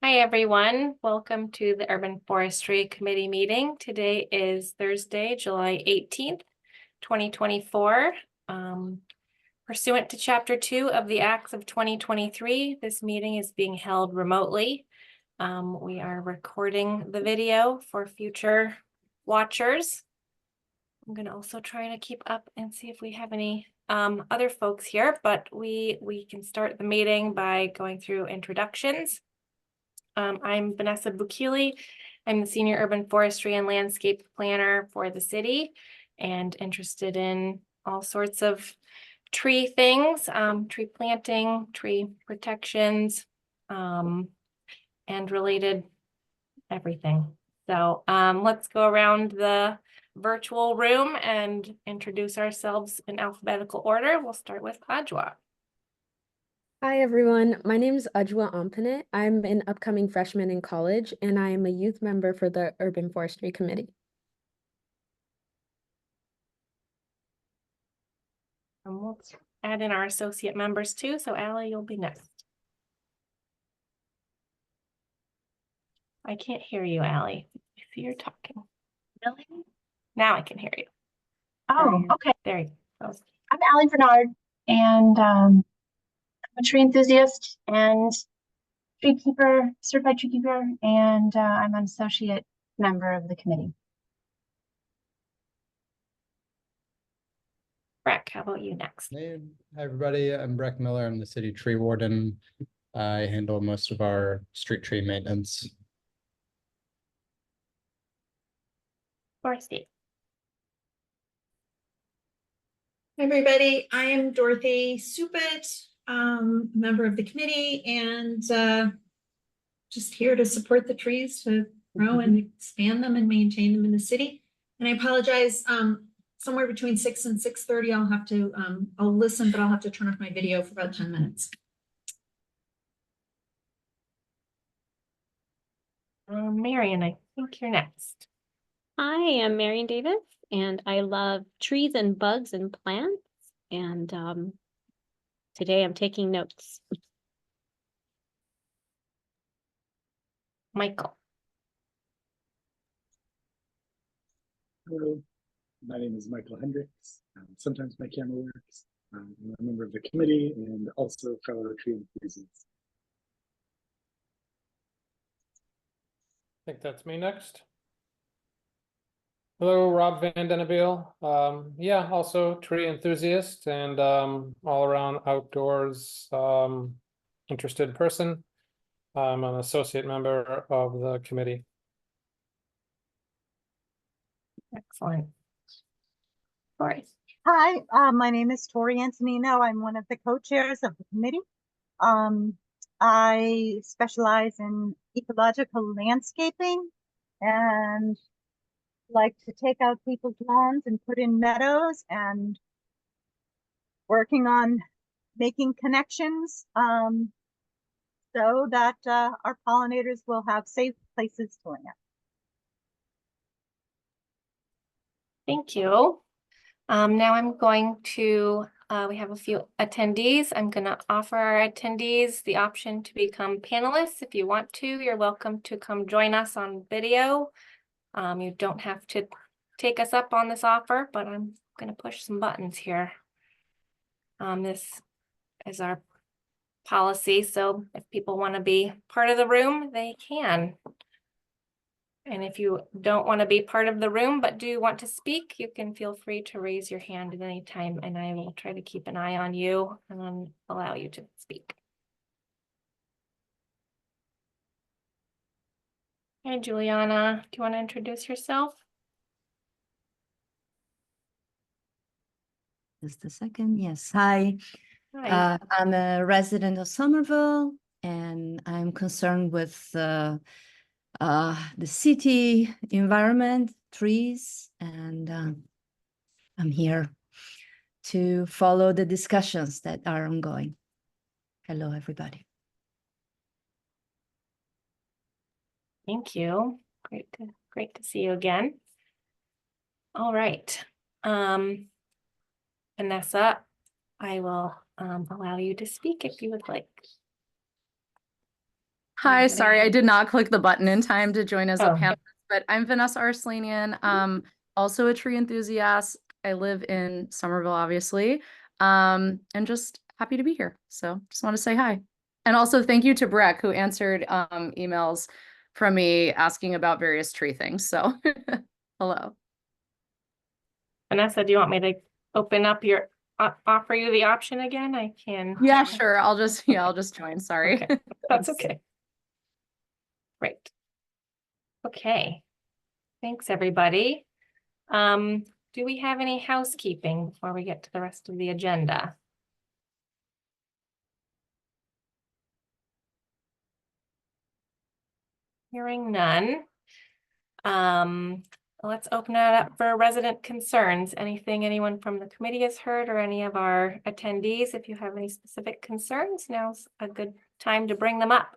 Hi, everyone. Welcome to the Urban Forestry Committee meeting. Today is Thursday, July 18th, 2024. Pursuant to Chapter 2 of the Acts of 2023, this meeting is being held remotely. We are recording the video for future watchers. I'm going to also try to keep up and see if we have any other folks here, but we can start the meeting by going through introductions. I'm Vanessa Bukili. I'm the Senior Urban Forestry and Landscape Planner for the city and interested in all sorts of tree things, tree planting, tree protections, and related everything. So let's go around the virtual room and introduce ourselves in alphabetical order. We'll start with Ajwa. Hi, everyone. My name is Ajwa Ampanit. I'm an upcoming freshman in college, and I am a youth member for the Urban Forestry Committee. And we'll add in our associate members too. So Allie, you'll be next. I can't hear you, Allie. I see you're talking. Really? Now I can hear you. Oh, okay. There you go. I'm Allie Bernard, and I'm a tree enthusiast and certified tree keeper, and I'm an associate member of the committee. Breck, how about you next? Hey, hi everybody. I'm Breck Miller. I'm the city tree warden. I handle most of our street tree maintenance. Forestry. Hi, everybody. I am Dorothy Supit, member of the committee, and just here to support the trees to grow and expand them and maintain them in the city. And I apologize, somewhere between 6 and 6:30, I'll have to, I'll listen, but I'll have to turn off my video for about 10 minutes. Marion, I think you're next. Hi, I'm Marion Davis, and I love trees and bugs and plants. And today I'm taking notes. Michael. Hello, my name is Michael Hendricks. Sometimes my camera works. I'm a member of the committee and also fellow tree enthusiast. I think that's me next. Hello, Rob Van Denneville. Yeah, also tree enthusiast and all around outdoors interested person. I'm an associate member of the committee. Excellent. Forest. Hi, my name is Tori Antonino. I'm one of the co-chairs of the committee. I specialize in ecological landscaping and like to take out people's lawns and put in meadows and working on making connections so that our pollinators will have safe places to land. Thank you. Now I'm going to, we have a few attendees. I'm going to offer our attendees the option to become panelists. If you want to, you're welcome to come join us on video. You don't have to take us up on this offer, but I'm going to push some buttons here. This is our policy, so if people want to be part of the room, they can. And if you don't want to be part of the room but do want to speak, you can feel free to raise your hand at any time, and I will try to keep an eye on you and then allow you to speak. Hi, Juliana. Do you want to introduce yourself? Just a second. Yes. Hi. Hi. I'm a resident of Somerville, and I'm concerned with the city environment, trees, and I'm here to follow the discussions that are ongoing. Hello, everybody. Thank you. Great to see you again. All right. Vanessa, I will allow you to speak if you would like. Hi, Anybody? sorry, I did not click the button in time to join as a Oh. panelist, but I'm Vanessa Arslanian, also a tree enthusiast. I live in Somerville, obviously, and just happy to be here. So just want to say hi. And also thank you to Breck who answered emails from me asking about various tree things. So hello. Vanessa, do you want me to open up your, offer you the option again? I can. Yeah, sure. I'll just join. Sorry. Okay, that's Thanks. okay. Great. Okay. Thanks, everybody. Do we have any housekeeping before we get to the rest of the agenda? Hearing none. Let's open it up for resident concerns. Anything anyone from the committee has heard or any of our attendees, if you have any specific concerns, now's a good time to bring them up.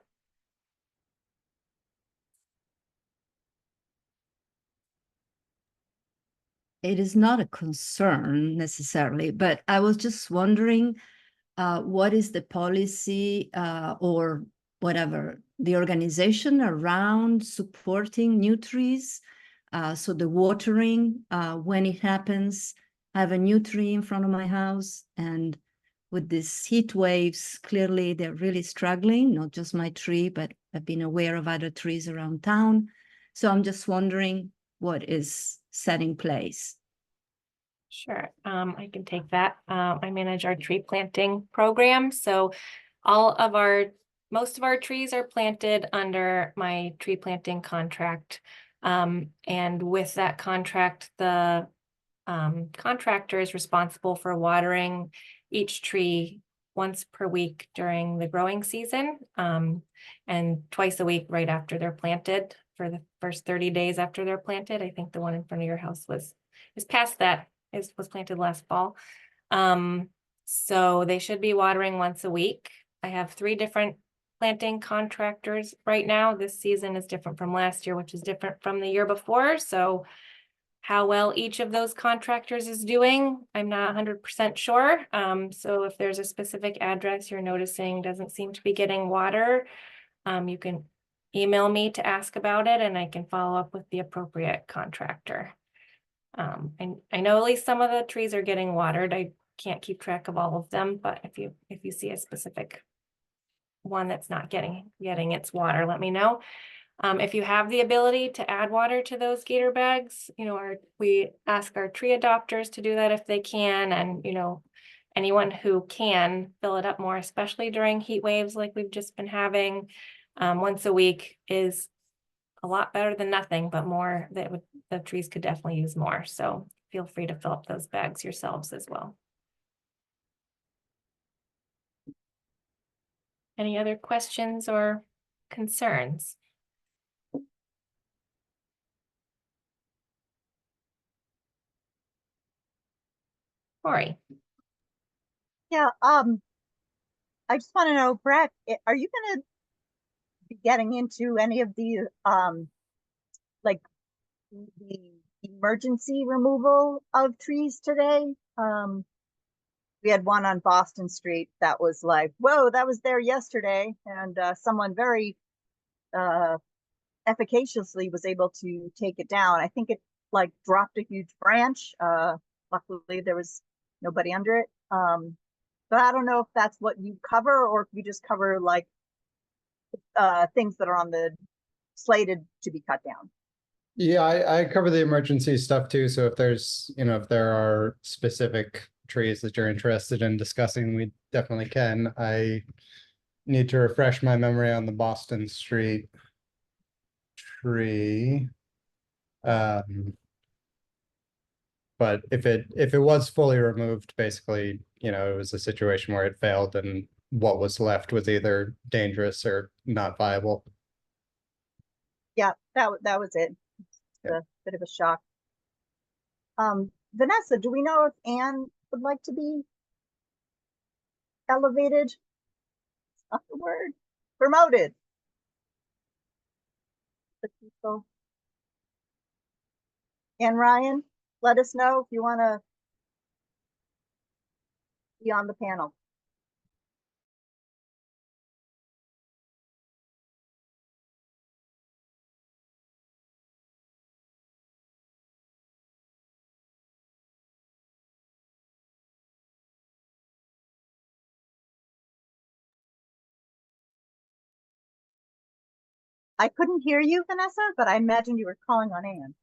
It is not a concern necessarily, but I was just wondering, what is the policy or whatever, the organization around supporting new trees? So the watering, when it happens, I have a new tree in front of my house, and with these heat waves, clearly they're really struggling, not just my tree, but I've been aware of other trees around town. So I'm just wondering what is set in place. Sure, I can take that. I manage our tree planting program, so most of our trees are planted under my tree planting contract. And with that contract, the contractor is responsible for watering each tree once per week during the growing season, and twice a week right after they're planted for the first 30 days after they're planted. I think the one in front of your house is past that, was planted last fall. So they should be watering once a week. I have 3 different planting contractors right now. This season is different from last year, which is different from the year before. So how well each of those contractors is doing, I'm not 100% sure. So if there's a specific address you're noticing doesn't seem to be getting water, you can email me to ask about it and I can follow up with the appropriate contractor. And I know at least some of the trees are getting watered. I can't keep track of all of them, but if you see a specific one that's not getting its water, let me know. If you have the ability to add water to those gator bags, we ask our tree adopters to do that if they can, and anyone who can fill it up more, especially during heat waves like we've just been having. Once a week is a lot better than nothing, but more the trees could definitely use more. So feel free to fill up those bags yourselves as well. Any other questions or concerns? Corey. Yeah, I just want to know, Breck, are you going to be getting into any of the like the emergency removal of trees today? We had one on Boston Street that was like, whoa, that was there yesterday, and someone very efficaciously was able to take it down. I think it like dropped a huge branch. Luckily there was nobody under it. But I don't know if that's what you cover or if you just cover like things that are on the slated to be cut down. Yeah, I cover the emergency stuff too. So if if there are specific trees that you're interested in discussing, we definitely can. I need to refresh my memory on the Boston Street tree. But if it was fully removed, basically, it was a situation where it failed and what was left was either dangerous or not viable. Yeah, that was it. It's a bit of a shock. Vanessa, do we know if Anne would like to be elevated? It's not the word. Promoted. The people. And Ryan, let us know if you want to be on the panel. I couldn't hear you, Vanessa, but I imagine you were calling on Anne.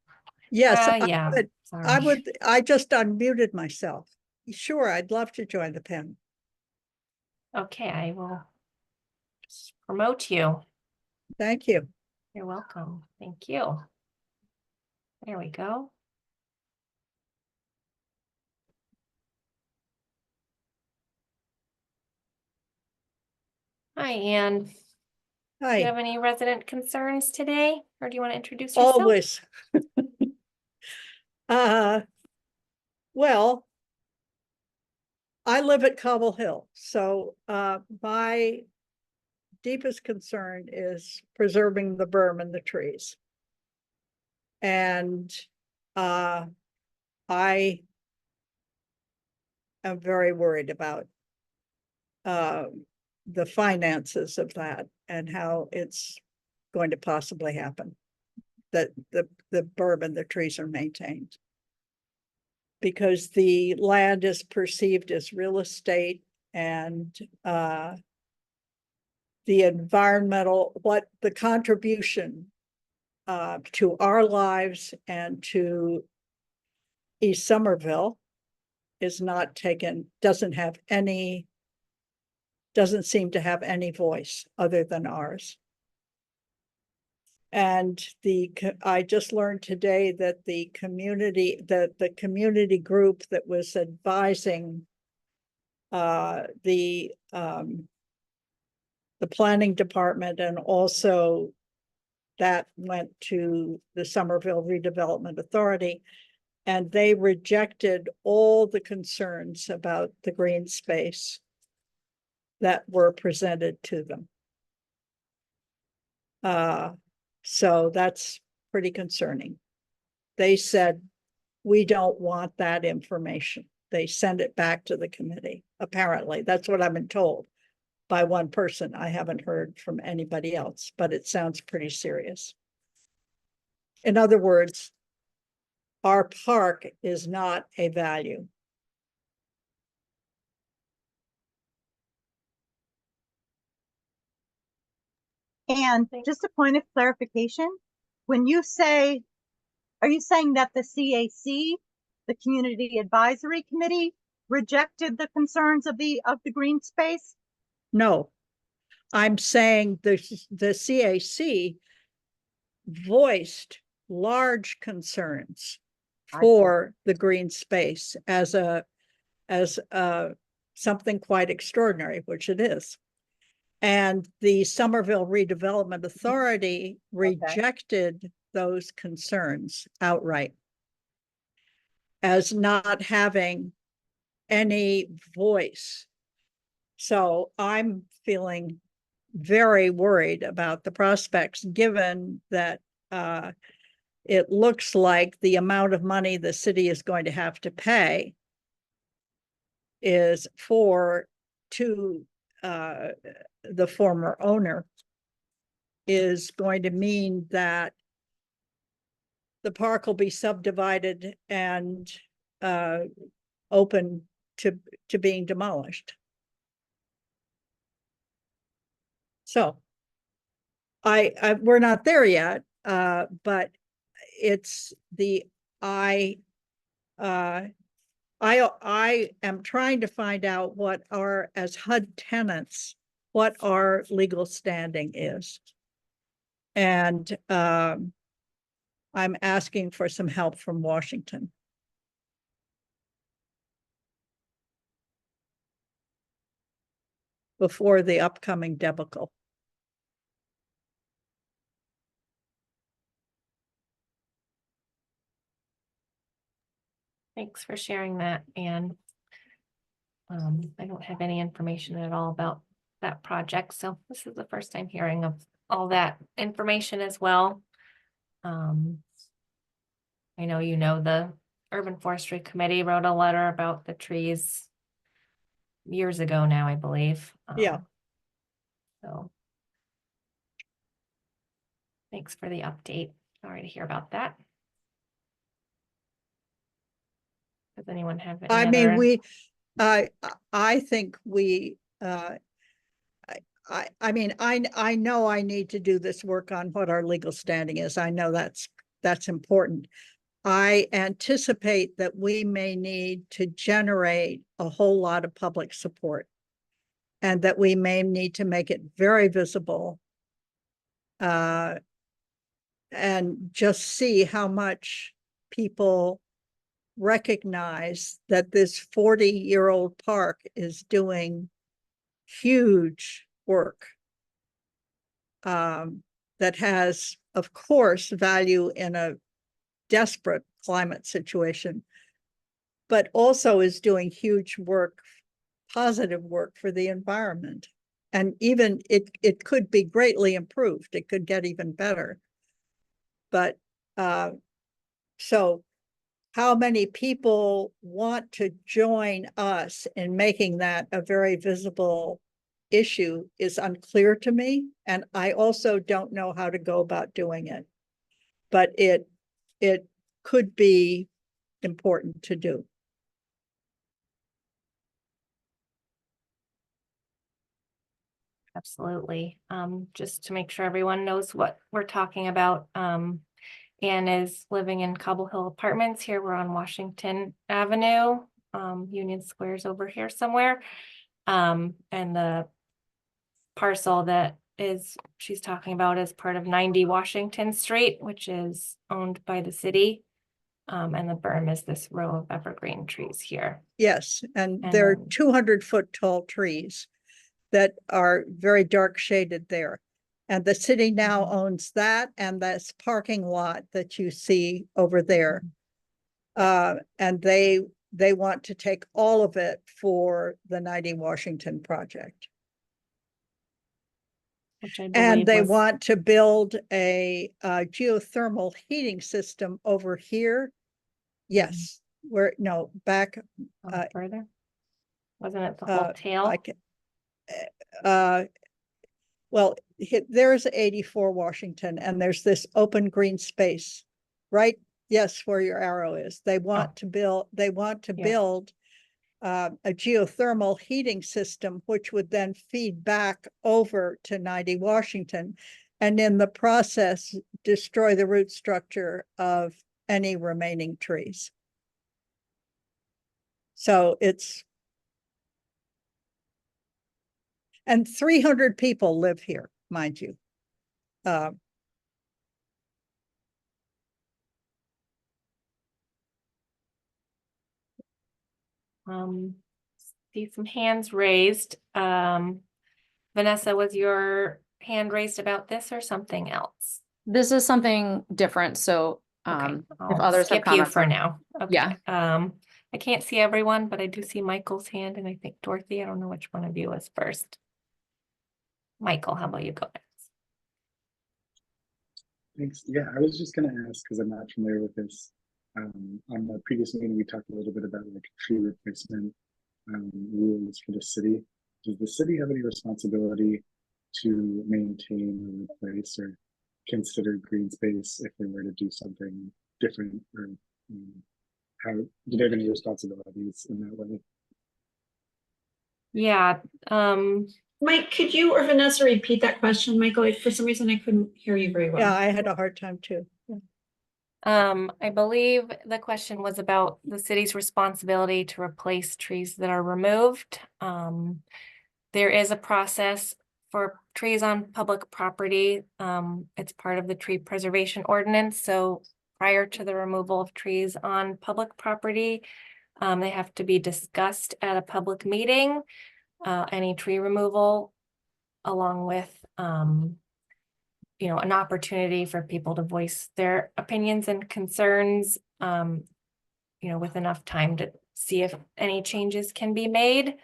Yes, Yeah, I sorry. I just unmuted myself. Sure, I'd love to join the pen. Okay, I will just promote you. Thank you. You're welcome. Thank you. There we go. Hi, Anne. Do you have Hi, any resident concerns today, or do you want to introduce yourself? always. Uh, well, I live at Cobble Hill, so my deepest concern is preserving the berm and the trees. And I am very worried about the finances of that and how it's going to possibly happen, that the berm and the trees are maintained. Because the land is perceived as real estate, and the environmental, what the contribution to our lives and to East Somerville is not taken, doesn't seem to have any voice other than ours. And I just learned today that the community group that was advising the planning department, and also that went to the Somerville Redevelopment Authority, and they rejected all the concerns about the green space that were presented to them. So that's pretty concerning. They said, we don't want that information. They send it back to the committee. Apparently, that's what I've been told by one person. I haven't heard from anybody else, but it sounds pretty serious. In other words, our park is not a value. And just a point of clarification, when you say, are you saying that the CAC, the Community Advisory Committee, rejected the concerns of the green space? No, I'm saying the CAC voiced large concerns for the green space as something quite extraordinary, which it is. And the Somerville Redevelopment Authority rejected those concerns outright as not having any voice. So I'm feeling very worried about the prospects, given that it looks like the amount of money the city is going to have to pay is to the former owner, is going to mean that the park will be subdivided and open to being demolished. So we're not there yet, but it's I am trying to find out what as HUD tenants, what our legal standing is. And I'm asking for some help from Washington. Before the upcoming debacle. Thanks for sharing that, Anne. I don't have any information at all about that project, so this is the first time hearing of all that information as well. I know the Urban Forestry Committee wrote a letter about the trees years ago now, I believe. Yeah. So thanks for the update. Sorry to hear about that. Does anyone have any I mean, other... I think we I mean, I know I need to do this work on what our legal standing is. I know that's important. I anticipate that we may need to generate a whole lot of public support, and that we may need to make it very visible. And just see how much people recognize that this 40-year-old park is doing huge work. That has, of course, value in a desperate climate situation, but also is doing huge work, positive work for the environment. And even it could be greatly improved. It could get even better. But so how many people want to join us in making that a very visible issue is unclear to me. And I also don't know how to go about doing it. But it could be important to do. Absolutely. Just to make sure everyone knows what we're talking about. Anne is living in Cobble Hill Apartments. Here we're on Washington Avenue. Union Square's over here somewhere. And the parcel that she's talking about is part of 90 Washington Street, which is owned by the city. And the berm is this row of evergreen trees here. Yes, and they're 200-foot tall trees that are very dark shaded there. And the city now owns that and this parking lot that you see over there. And they want to take all of it for the 90 Washington project. Which I And believe they was want to build a geothermal heating system over here. Yes, where, no, back further. Wasn't it the whole tail? like well, there's 84 Washington, and there's this open green space, right? Yes, where your arrow is. They want to build. They want to build a geothermal heating system, which would then feed back over to 90 Washington, and in the process destroy the root structure of any remaining trees. So it's. And 300 people live here, mind you. See some hands raised. Vanessa, was your hand raised about this or something else? This is something different, so Okay, if I'll others have skip you comments for on- now. Okay. Yeah. I can't see everyone, but I do see Michael's hand, and I think Dorothy. I don't know which one of you is first. Michael, how about you go next? Thanks. Yeah, I was just going to ask, because I'm not familiar with this. On the previous meeting, we talked a little bit about like tree replacement rules for the city. Does the city have any responsibility to maintain or replace or consider green space if they were to do something different, or how do they have any responsibilities in that way? Yeah. Mike, could you or Vanessa repeat that question, Michael? For some reason, I couldn't hear you very well. Yeah, I had a hard time too. I believe the question was about the city's responsibility to replace trees that are removed. There is a process for trees on public property. It's part of the tree preservation ordinance. So prior to the removal of trees on public property, they have to be discussed at a public meeting. Any tree removal, along with an opportunity for people to voice their opinions and concerns, with enough time to see if any changes can be made.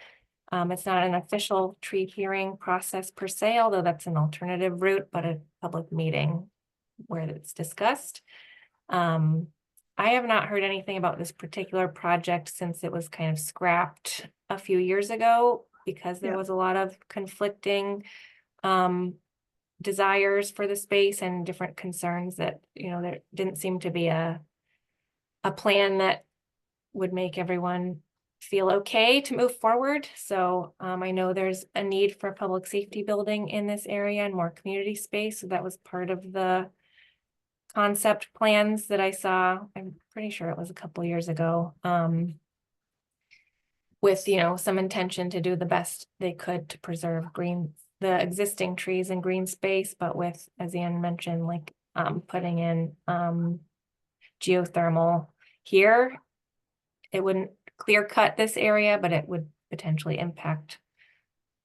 It's not an official tree hearing process per se, although that's an alternative route, but a public meeting where it's discussed. I have not heard anything about this particular project since it was kind of scrapped a few years ago, because there was a lot of conflicting desires for the space and different concerns that, there didn't seem to be a plan that would make everyone feel okay to move forward. So I know there's a need for a public safety building in this area and more community space. So that was part of the concept plans that I saw. I'm pretty sure it was a couple years ago. With, you know, some intention to do the best they could to preserve the existing trees and green space, but with, as Ann mentioned, like putting in geothermal here. It wouldn't clear cut this area, but it would potentially impact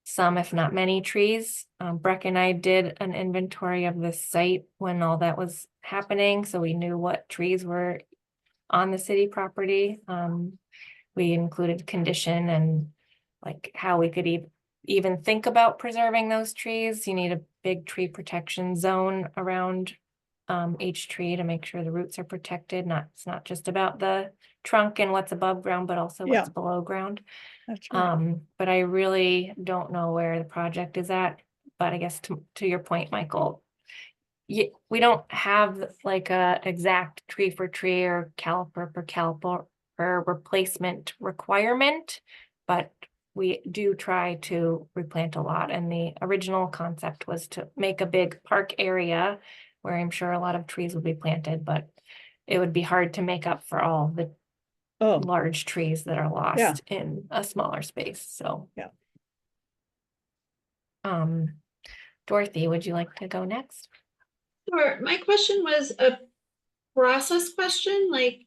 some, if not many, trees. Breck and I did an inventory of this site when all that was happening, so we knew what trees were on the city property. We included condition and like how we could even think about preserving those trees. You need a big tree protection zone around each tree to make sure the roots are protected. It's not just about the trunk and what's above ground, but also Yeah. what's below ground. That's right. But I really don't know where the project is at. But I guess to your point, Michael, we don't have like a exact tree for tree or caliper per caliper per replacement requirement, but we do try to replant a lot. And the original concept was to make a big park area where I'm sure a lot of trees would be planted, but it would be hard to make up for all the Oh, large trees that are Yeah. lost in a smaller space. So Yeah. Dorothy, would you like to go next? Sure. My question was a process question, like,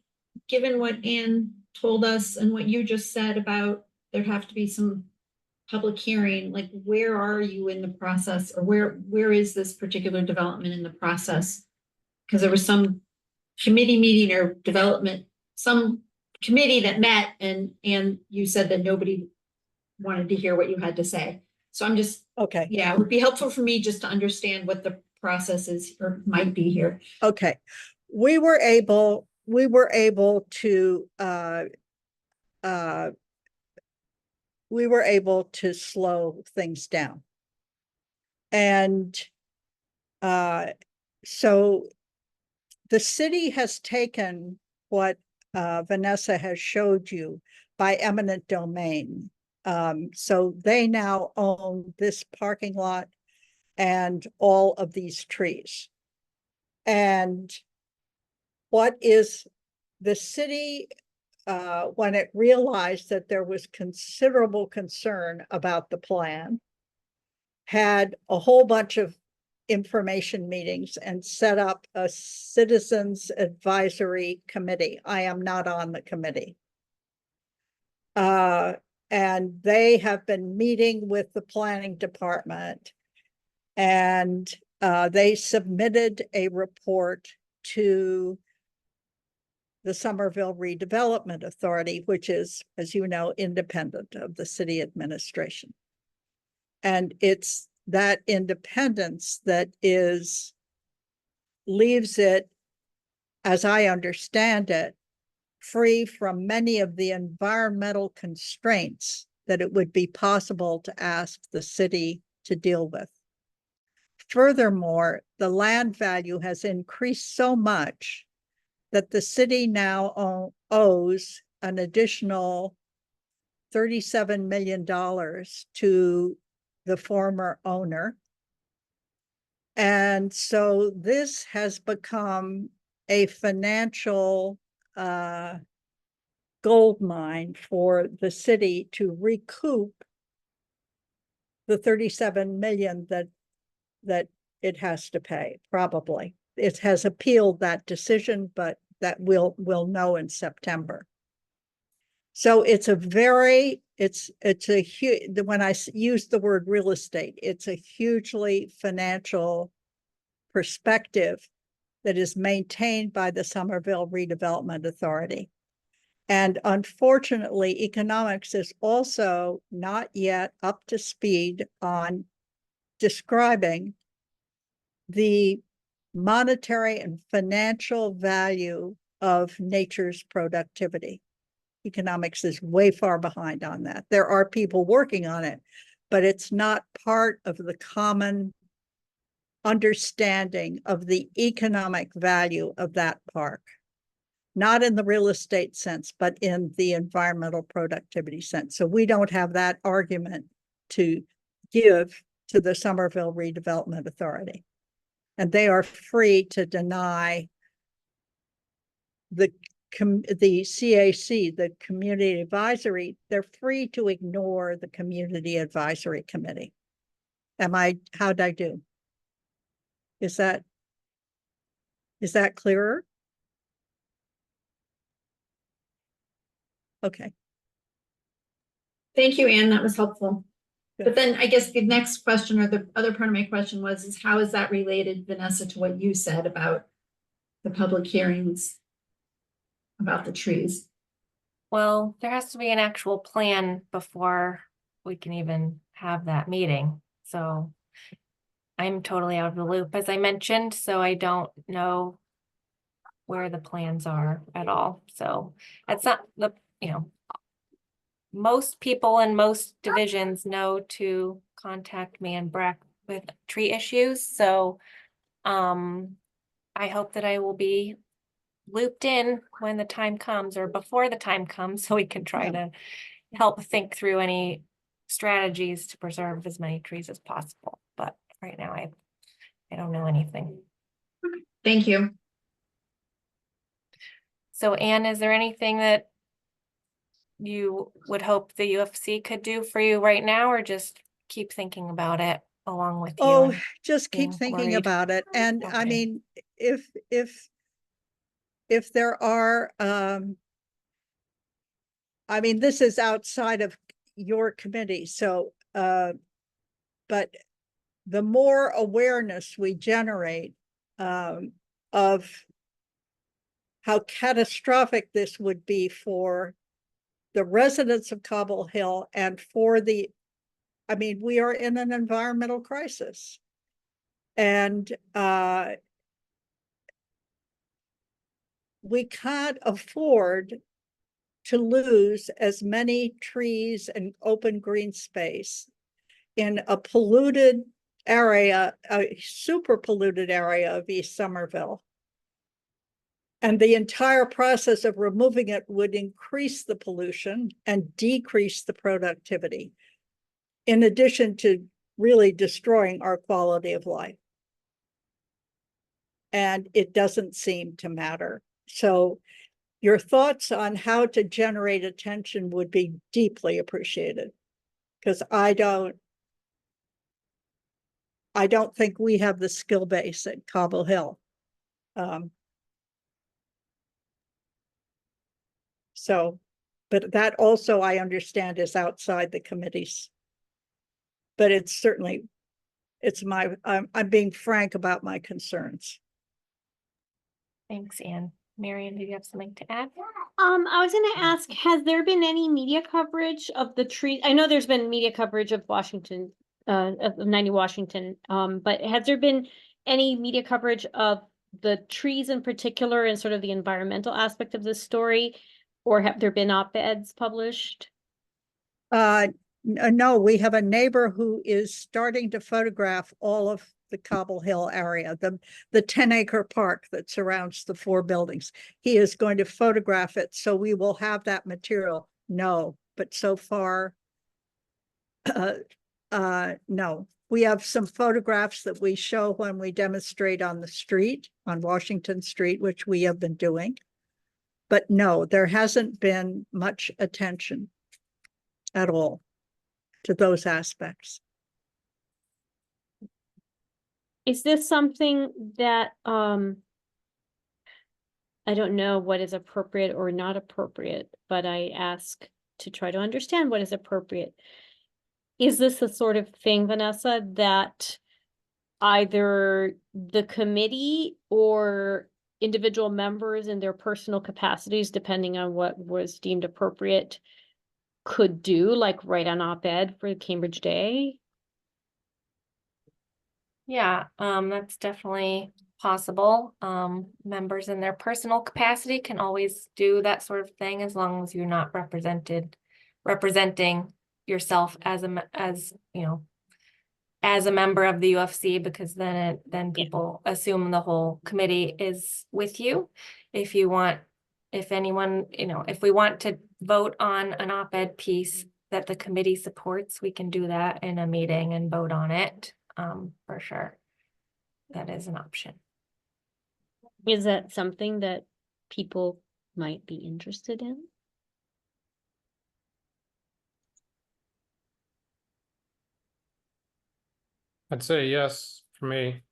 given what Ann told us and what you just said about there have to be some public hearing, like, where are you in the process, or where is this particular development in the process? Because there was some committee meeting or development, some committee that met, and you said that nobody wanted to hear what you had to say. So I'm just, okay. yeah, it would be helpful for me just to understand what the process is or might be here. Okay, we were able to slow things down. And so the city has taken what Vanessa has showed you by eminent domain. So they now own this parking lot and all of these trees. And what is the city, when it realized that there was considerable concern about the plan, had a whole bunch of information meetings and set up a citizens advisory committee. I am not on the committee. And they have been meeting with the planning department, and they submitted a report to the Somerville Redevelopment Authority, which is, as you know, independent of the city administration. And it's that independence that leaves it, as I understand it, free from many of the environmental constraints that it would be possible to ask the city to deal with. Furthermore, the land value has increased so much that the city now owes an additional $37 million to the former owner. And so this has become a financial gold mine for the city to recoup the 37 million that it has to pay, probably. It has appealed that decision, but that we'll know in September. So it's a huge, when I use the word real estate, it's a hugely financial perspective that is maintained by the Somerville Redevelopment Authority. And unfortunately, economics is also not yet up to speed on describing the monetary and financial value of nature's productivity. Economics is way far behind on that. There are people working on it, but it's not part of the common understanding of the economic value of that park. not in the real estate sense, but in the environmental productivity sense. So we don't have that argument to give to the Somerville Redevelopment Authority. And they are free to deny the CAC, the Community Advisory, they're free to ignore the Community Advisory Committee. How'd I do? Is that clearer? Okay. Thank you, Anne. That was helpful. Good. But then I guess the next question, or the other part of my question was, is how is that related, Vanessa, to what you said about the public hearings about the trees? Well, there has to be an actual plan before we can even have that meeting. So I'm totally out of the loop, as I mentioned, so I don't know where the plans are at all. So it's not the, most people in most divisions know to contact me and Breck with tree issues. So I hope that I will be looped in when the time comes or before the time comes, so we can try to help think through any strategies to preserve as many trees as possible. But right now I don't know anything. Thank you. So Anne, is there anything that you would hope the UFC could do for you right now, or just keep thinking about it along with you? Oh, and just keep being thinking worried? about it. And I Okay. mean, if there are, I mean, this is outside of your committee, so, but the more awareness we generate of how catastrophic this would be for the residents of Cobble Hill and for I mean, we are in an environmental crisis. And we can't afford to lose as many trees and open green space in a polluted area, a super polluted area of East Somerville. And the entire process of removing it would increase the pollution and decrease the productivity, in addition to really destroying our quality of life. And it doesn't seem to matter. So your thoughts on how to generate attention would be deeply appreciated, because I don't think we have the skill base at Cobble Hill. So, but that also I understand is outside the committees. But it's certainly, I'm being frank about my concerns. Thanks, Anne. Marion, do you have something to add? I was gonna ask, has there been any media coverage of the tree? I know there's been media coverage of Washington, of 90 Washington, but has there been any media coverage of the trees in particular and sort of the environmental aspect of this story? Or have there been op-eds published? No, we have a neighbor who is starting to photograph all of the Cobble Hill area, the 10-acre park that surrounds the 4 buildings. He is going to photograph it, so we will have that material. No, but so far, no. We have some photographs that we show when we demonstrate on the street, on Washington Street, which we have been doing. But no, there hasn't been much attention at all to those aspects. Is this something that, I don't know what is appropriate or not appropriate, but I ask to try to understand what is appropriate. Is this the sort of thing, Vanessa, that either the committee or individual members in their personal capacities, depending on what was deemed appropriate, could do, like write an op-ed for Cambridge Day? Yeah, that's definitely possible. Members in their personal capacity can always do that sort of thing, as long as you're not representing yourself as as a member of the UFC, because then people assume the whole committee is with you. If you want if anyone, if we want to vote on an op-ed piece that the committee supports, we can do that in a meeting and vote on it, for sure. That is an option. Is that something that people might be interested in? I'd say yes for me.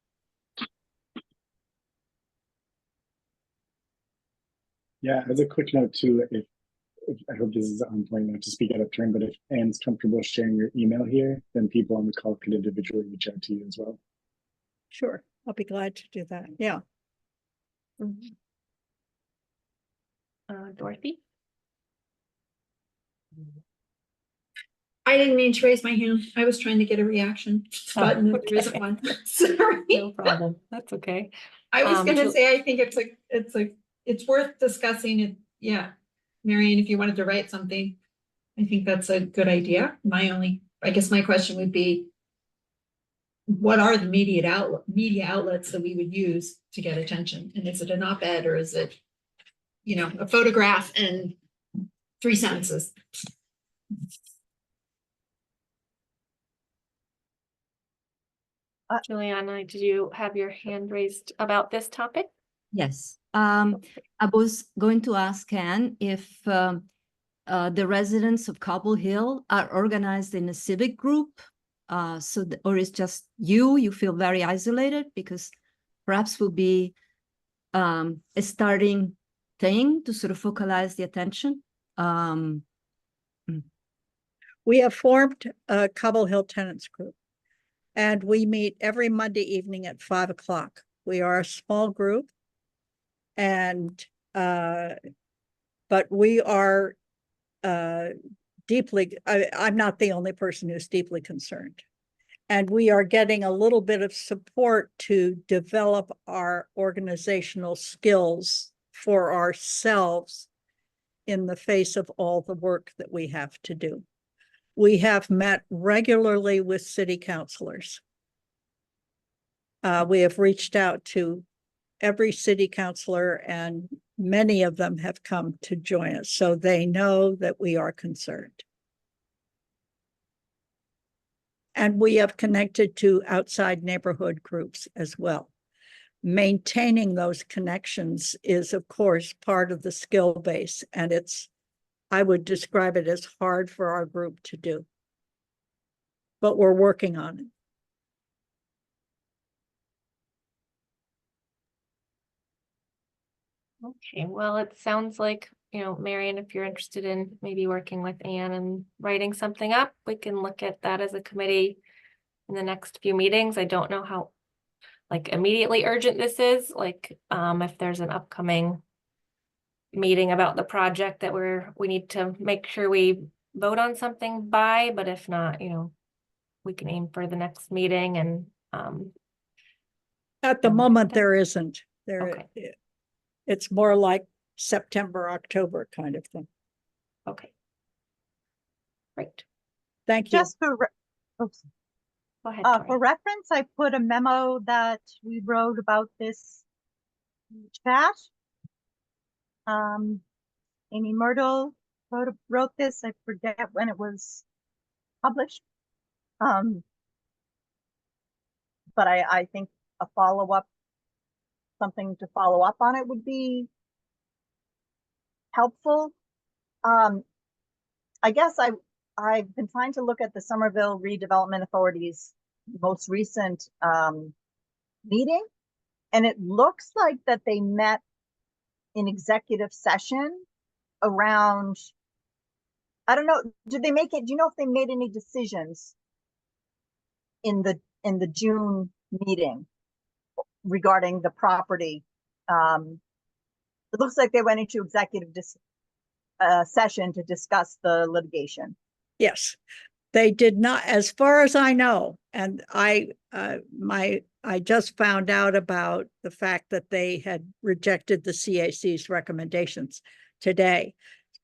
Yeah, as a quick note too, if I hope this is on point not to speak out of turn, but if Anne's comfortable sharing your email here, then people on the call could individually reach out to you as well. Sure, I'll be glad to do that. Yeah. Dorothy? I didn't mean to raise my hand. I was trying to get a reaction button if there isn't okay. one. Sorry. No problem. That's okay. I was gonna Jill- say, I think it's worth discussing it. Yeah. Marion, if you wanted to write something, I think that's a good idea. I guess my question would be, what are the media outlets that we would use to get attention? And is it an op-ed or is it, a photograph and 3 sentences? Juliana, did you have your hand raised about this topic? Yes. I was going to ask Anne if the residents of Cobble Hill are organized in a civic group, or is just you feel very isolated, because perhaps will be a starting thing to sort of focalize the attention. We have formed a Cobble Hill Tenants Group, and we meet every Monday evening at 5 o'clock. We are a small group, and but we are deeply, I'm not the only person who's deeply concerned. And we are getting a little bit of support to develop our organizational skills for ourselves in the face of all the work that we have to do. We have met regularly with city councilors. We have reached out to every city councilor, and many of them have come to join us, so they know that we are concerned. And we have connected to outside neighborhood groups as well. Maintaining those connections is, of course, part of the skill base, and I would describe it as hard for our group to do. But we're working on it. Okay, well, it sounds like, Marion, if you're interested in maybe working with Anne and writing something up, we can look at that as a committee in the next few meetings. I don't know how immediately urgent this is, if there's an upcoming meeting about the project that we need to make sure we vote on something by, but if not, we can aim for the next meeting and At the Okay. moment, there isn't. Okay. It's more like September, October kind of thing. Okay. Great. Thank you. Just oops. Go ahead, For Tori. reference, I put a memo that we wrote about this chat. Amy Myrtle wrote this. I forget when it was published. But I think a follow-up, something to follow up on it would be helpful. I guess I've been trying to look at the Somerville Redevelopment Authority's most recent meeting, and it looks like that they met in executive session around, I don't know, do you know if they made any decisions in the June meeting regarding the property? It looks like they went into executive session to discuss the litigation. Yes, they did not, as far as I know, and I just found out about the fact that they had rejected the CAC's recommendations today.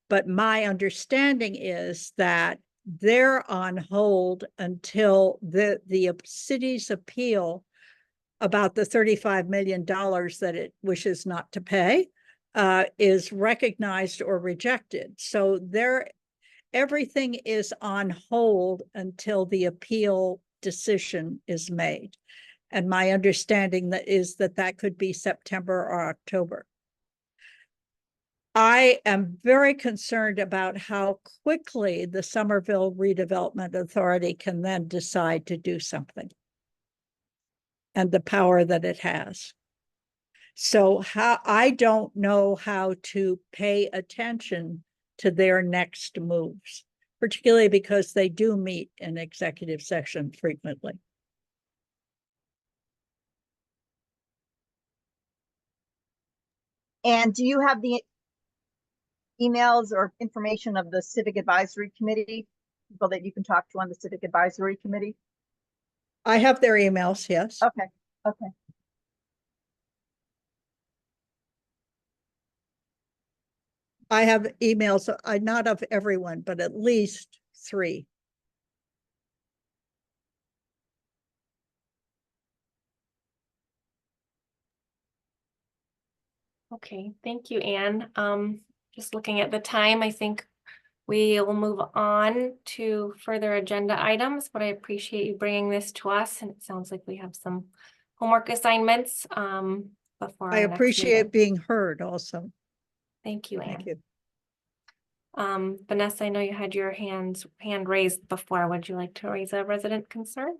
But my understanding is that they're on hold until the city's appeal about the $35 million that it wishes not to pay is recognized or rejected. So everything is on hold until the appeal decision is made. And my understanding is that could be September or October. I am very concerned about how quickly the Somerville Redevelopment Authority can then decide to do something and the power that it has. So I don't know how to pay attention to their next moves, particularly because they do meet in executive session frequently. And do you have the emails or information of the Civic Advisory Committee, people that you can talk to on the Civic Advisory Committee? I have their emails, yes. Okay, okay. I have emails, not of everyone, but at least 3. Okay, thank you, Anne. Just looking at the time, I think we will move on to further agenda items, but I appreciate you bringing this to us, and it sounds like we have some homework assignments before I our next appreciate meeting. being heard also. Thank you, Anne. Thank you. Vanessa, I know you had your hand raised before. Would you like to raise a resident concern?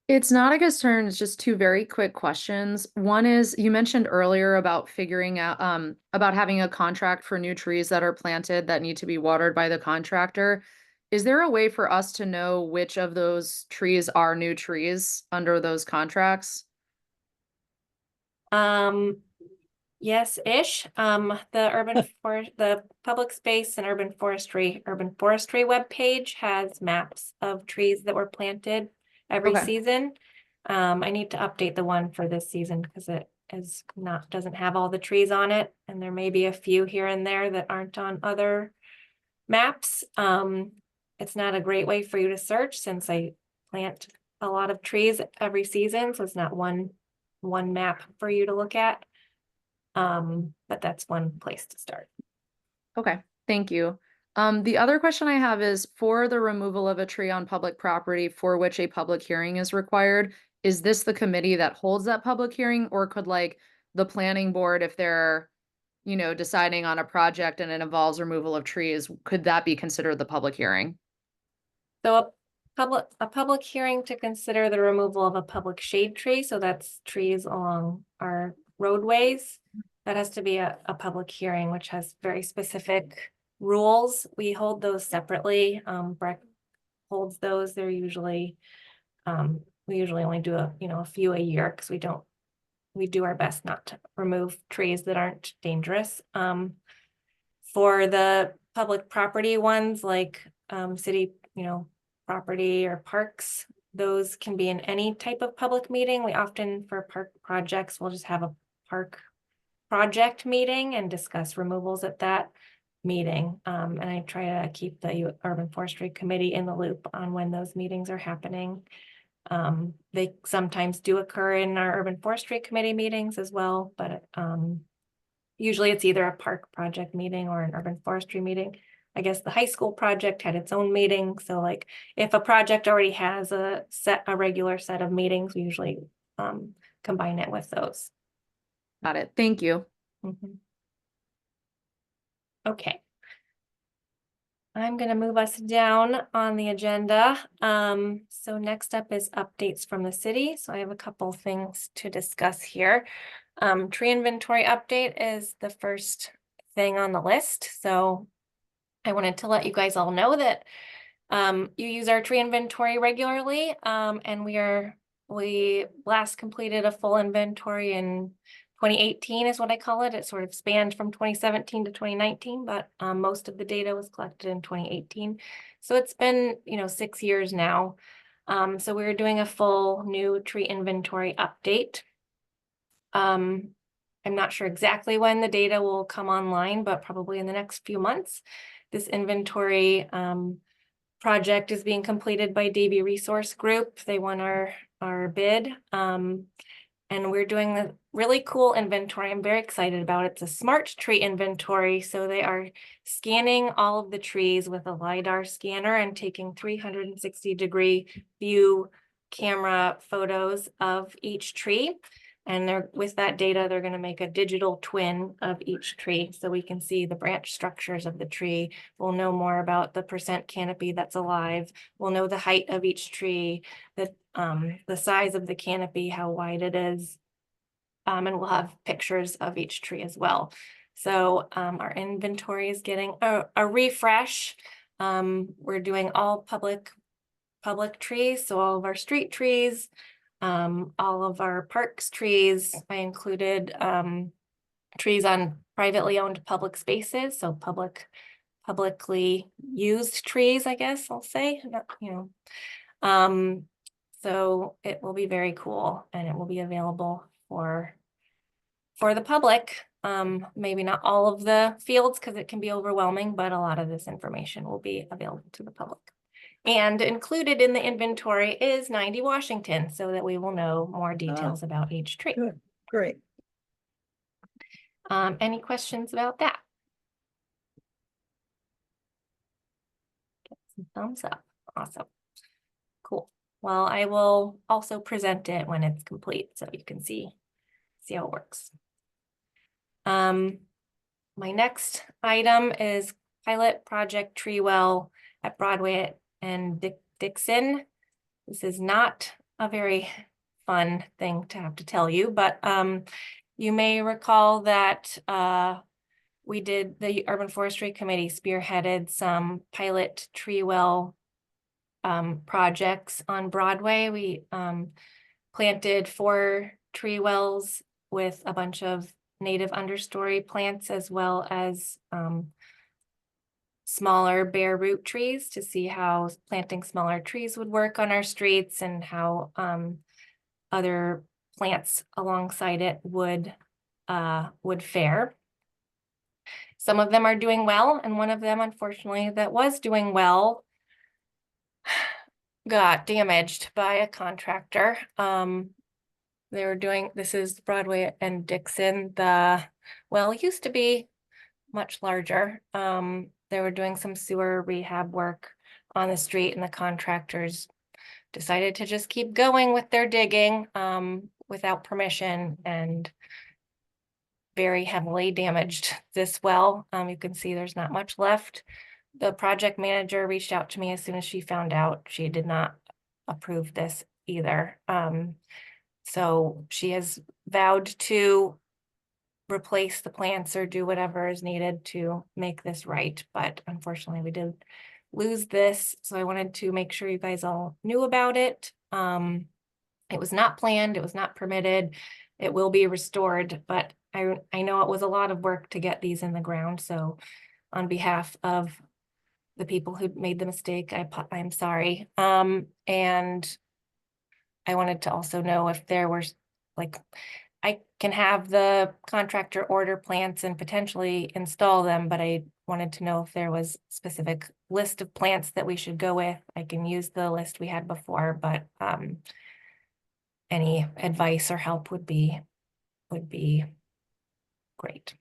It's not a concern, it's just 2 very quick questions. One is, you mentioned earlier about figuring out, about having a contract for new trees that are planted that need to be watered by the contractor. Is there a way for us to know which of those trees are new trees under those contracts? Yes-ish. The public space and urban forestry webpage has maps of trees that were planted every Okay. season. I need to update the one for this season because it doesn't have all the trees on it, and there may be a few here and there that aren't on other maps. It's not a great way for you to search since I plant a lot of trees every season, so it's not one map for you to look at. But that's one place to start. Okay, thank you. The other question I have is, for the removal of a tree on public property for which a public hearing is required, is this the committee that holds that public hearing, or could like the planning board, if they're, deciding on a project and it involves removal of trees, could that be considered the public hearing? So a public hearing to consider the removal of a public shade tree, so that's trees along our roadways. That has to be a public hearing, which has very specific rules. We hold those separately. Breck holds those. They're usually, we usually only do a few a year because we do our best not to remove trees that aren't dangerous. For the public property ones, like city, property or parks, those can be in any type of public meeting. We often, for park projects, we'll just have a park project meeting and discuss removals at that meeting. And I try to keep the Urban Forestry Committee in the loop on when those meetings are happening. They sometimes do occur in our Urban Forestry Committee meetings as well, but usually it's either a park project meeting or an urban forestry meeting. I guess the high school project had its own meeting. So like if a project already has a regular set of meetings, we usually combine it with those. Got it. Thank you. Mm-hmm. Okay. I'm going to move us down on the agenda. So next up is updates from the city. So I have a couple things to discuss here. Tree inventory update is the first thing on the list. So I wanted to let you guys all know that you use our tree inventory regularly, and we last completed a full inventory in 2018 is what I call it. It sort of spanned from 2017 to 2019, but most of the data was collected in 2018. So it's been, 6 years now. So we're doing a full new tree inventory update. I'm not sure exactly when the data will come online, but probably in the next few months. This inventory project is being completed by Davie Resource Group. They won our bid. And we're doing a really cool inventory. I'm very excited about it. It's a smart tree inventory. So they are scanning all of the trees with a LiDAR scanner and taking 360-degree view camera photos of each tree. And with that data, they're going to make a digital twin of each tree so we can see the branch structures of the tree. We'll know more about the percent canopy that's alive. We'll know the height of each tree, the size of the canopy, how wide it is. And we'll have pictures of each tree as well. So our inventory is getting a refresh. We're doing all public trees, so all of our street trees, all of our parks trees. I included trees on privately owned public spaces, so publicly used trees, I guess I'll say, so it will be very cool, and it will be available for the public. Maybe not all of the fields because it can be overwhelming, but a lot of this information will be available to the public. And included in the inventory is 90 Washington, so that we will know more details about each tree. Good, great. Any questions about that? Get some thumbs up. Awesome. Cool. Well, I will also present it when it's complete so you can see how it works. My next item is pilot project tree well at Broadway and Dixon. This is not a very fun thing to have to tell you, but you may recall that the Urban Forestry Committee spearheaded some pilot tree well projects on Broadway. We planted 4 tree wells with a bunch of native understory plants, as well as smaller bare root trees, to see how planting smaller trees would work on our streets and how other plants alongside it would fare. Some of them are doing well, and one of them, unfortunately, that was doing well got damaged by a contractor. This is Broadway and Dixon. The well used to be much larger. They were doing some sewer rehab work on the street, and the contractors decided to just keep going with their digging without permission, and very heavily damaged this well. You can see there's not much left. The project manager reached out to me as soon as she found out. She did not approve this either. So she has vowed to replace the plants or do whatever is needed to make this right. But unfortunately, we did lose this. So I wanted to make sure you guys all knew about it. It was not planned. It was not permitted. It will be restored, but I know it was a lot of work to get these in the ground. So on behalf of the people who made the mistake, I'm sorry. And I wanted to also know if there were, I can have the contractor order plants and potentially install them, but I wanted to know if there was a specific list of plants that we should go with. I can use the list we had before, but any advice or help would be great.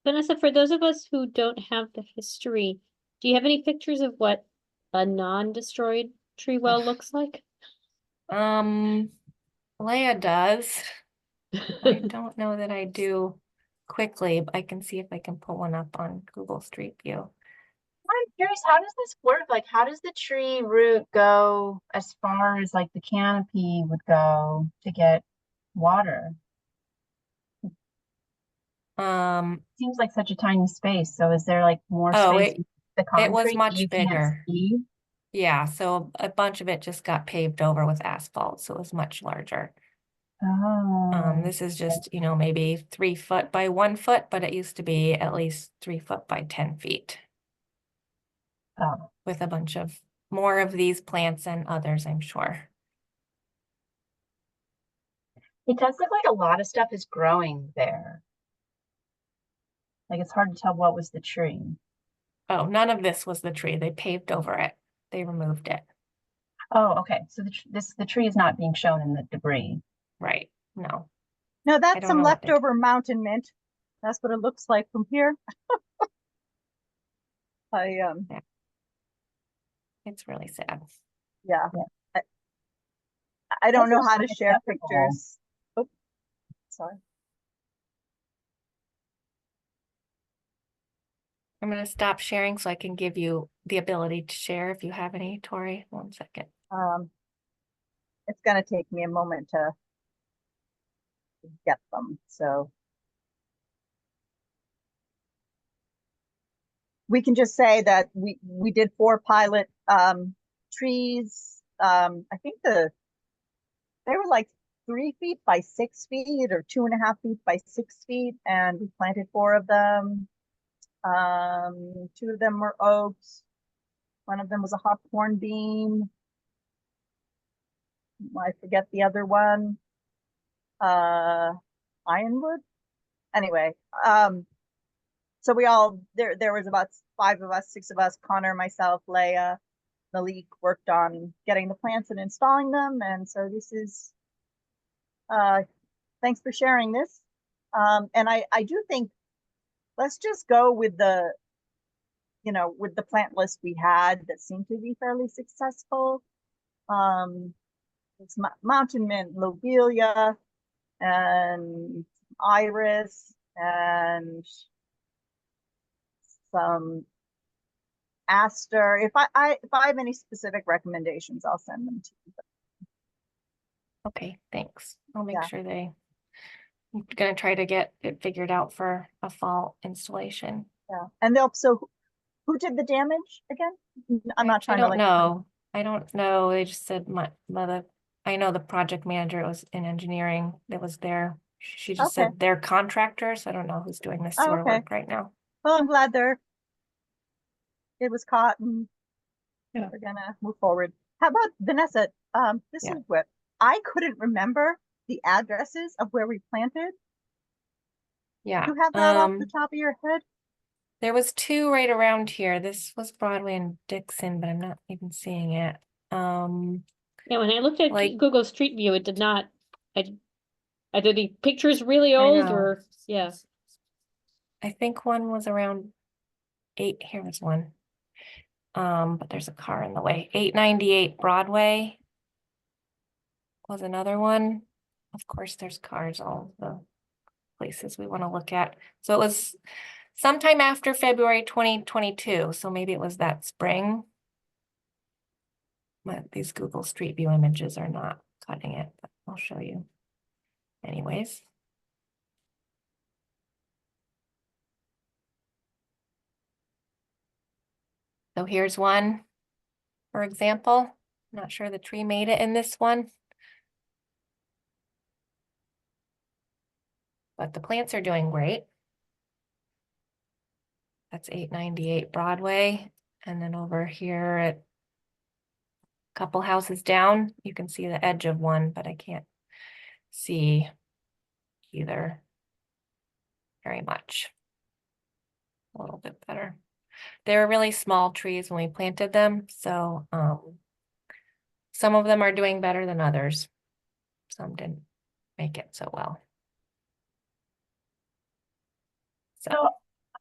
Vanessa, for those of us who don't have the history, do you have any pictures of what a non-destroyed tree well looks like? Leah does. I don't know that I do quickly, but I can see if I can pull one up on Google Street View. I'm curious, how does this work? Like, how does the tree root go as far as like the canopy would go to get water? Seems like such a tiny space. So is there like more space with the concrete it was much you can't bigger. see? Yeah, so a bunch of it just got paved over with asphalt, so it was much larger. Oh, This is just, maybe 3 foot by 1 foot, but it used to be at least 3 foot by 10 feet. oh. With a bunch of more of these plants and others, I'm sure. It does look like a lot of stuff is growing there. Like it's hard to tell what was the tree. Oh, none of this was the tree. They paved over it. They removed it. Oh, okay. So the tree is not being shown in the debris. right, no. No, that's don't some know what they're leftover mountain mint. That's what it looks like from here. I It's really sad. yeah. I don't know how to share pictures. Oh, sorry. I'm gonna stop sharing so I can give you the ability to share if you have any, Tori. 1 second. It's gonna take me a moment to get them, so. We can just say that we did 4 pilot trees. I think they were like 3 feet by 6 feet or 2.5 feet by 6 feet, and we planted 4 of them. 2 of them were oaks. One of them was a hawthorn bean. I forget the other one. Ironwood. Anyway, so we all there was about 5 of us, 6 of us, Connor, myself, Leah, Malik worked on getting the plants and installing them. And so this is thanks for sharing this. And I do think let's just go with the with the plant list we had that seemed to be fairly successful. It's mountain mint, lobelia, and iris, and some aster. If I have any specific recommendations, I'll send them to you. Okay, thanks. I'll make Yeah. sure I'm gonna try to get it figured out for a fall installation. Yeah, and they'll so who did the damage again? I'm not trying I to don't like. know. I don't know. They just said I know the project manager was in engineering that was there. She just Okay. said they're contractors. I don't know who's doing this Oh, sort of okay. work right now. Well, I'm glad it was caught, and Yeah. we're gonna move forward. How about Vanessa? This Yeah. is what I couldn't remember the addresses of where we planted. Yeah. You have that off the top of your head? There was 2 right around here. This was Broadway and Dixon, but I'm not even seeing it. Yeah, when I looked at Like- Google Street View, it did not, are the pictures really I old know. or, yeah. I think one was around 8. Here was one. But there's a car in the way. 898 Broadway was another one. Of course, there's cars all the places we want to look at. So it was sometime after February 2022. So maybe it was that spring. But these Google Street View images are not cutting it, but I'll show you. Anyways. So here's one, for example. Not sure the tree made it in this one. But the plants are doing great. That's 898 Broadway. And then over here at a couple houses down, you can see the edge of one, but I can't see either very much. A little bit better. They were really small trees when we planted them, so some of them are doing better than others. Some didn't make it so well. So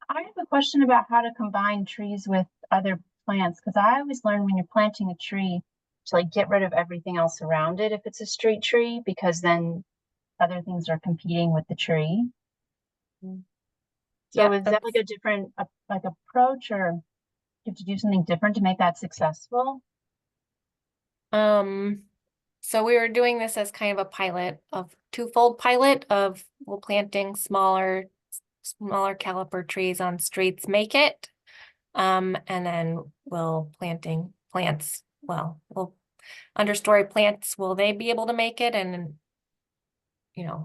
I have a question about how to combine trees with other plants, because I always learn when you're planting a tree to like get rid of everything else around it if it's a street tree, because then other things are competing with the tree. So Yeah, is that like a different like approach, or you have to do something different to make that successful? So we were doing this as kind of a pilot of twofold pilot of we'll planting smaller caliper trees on streets make it. And then we'll planting plants. Well, we'll understory plants, will they be able to make it? And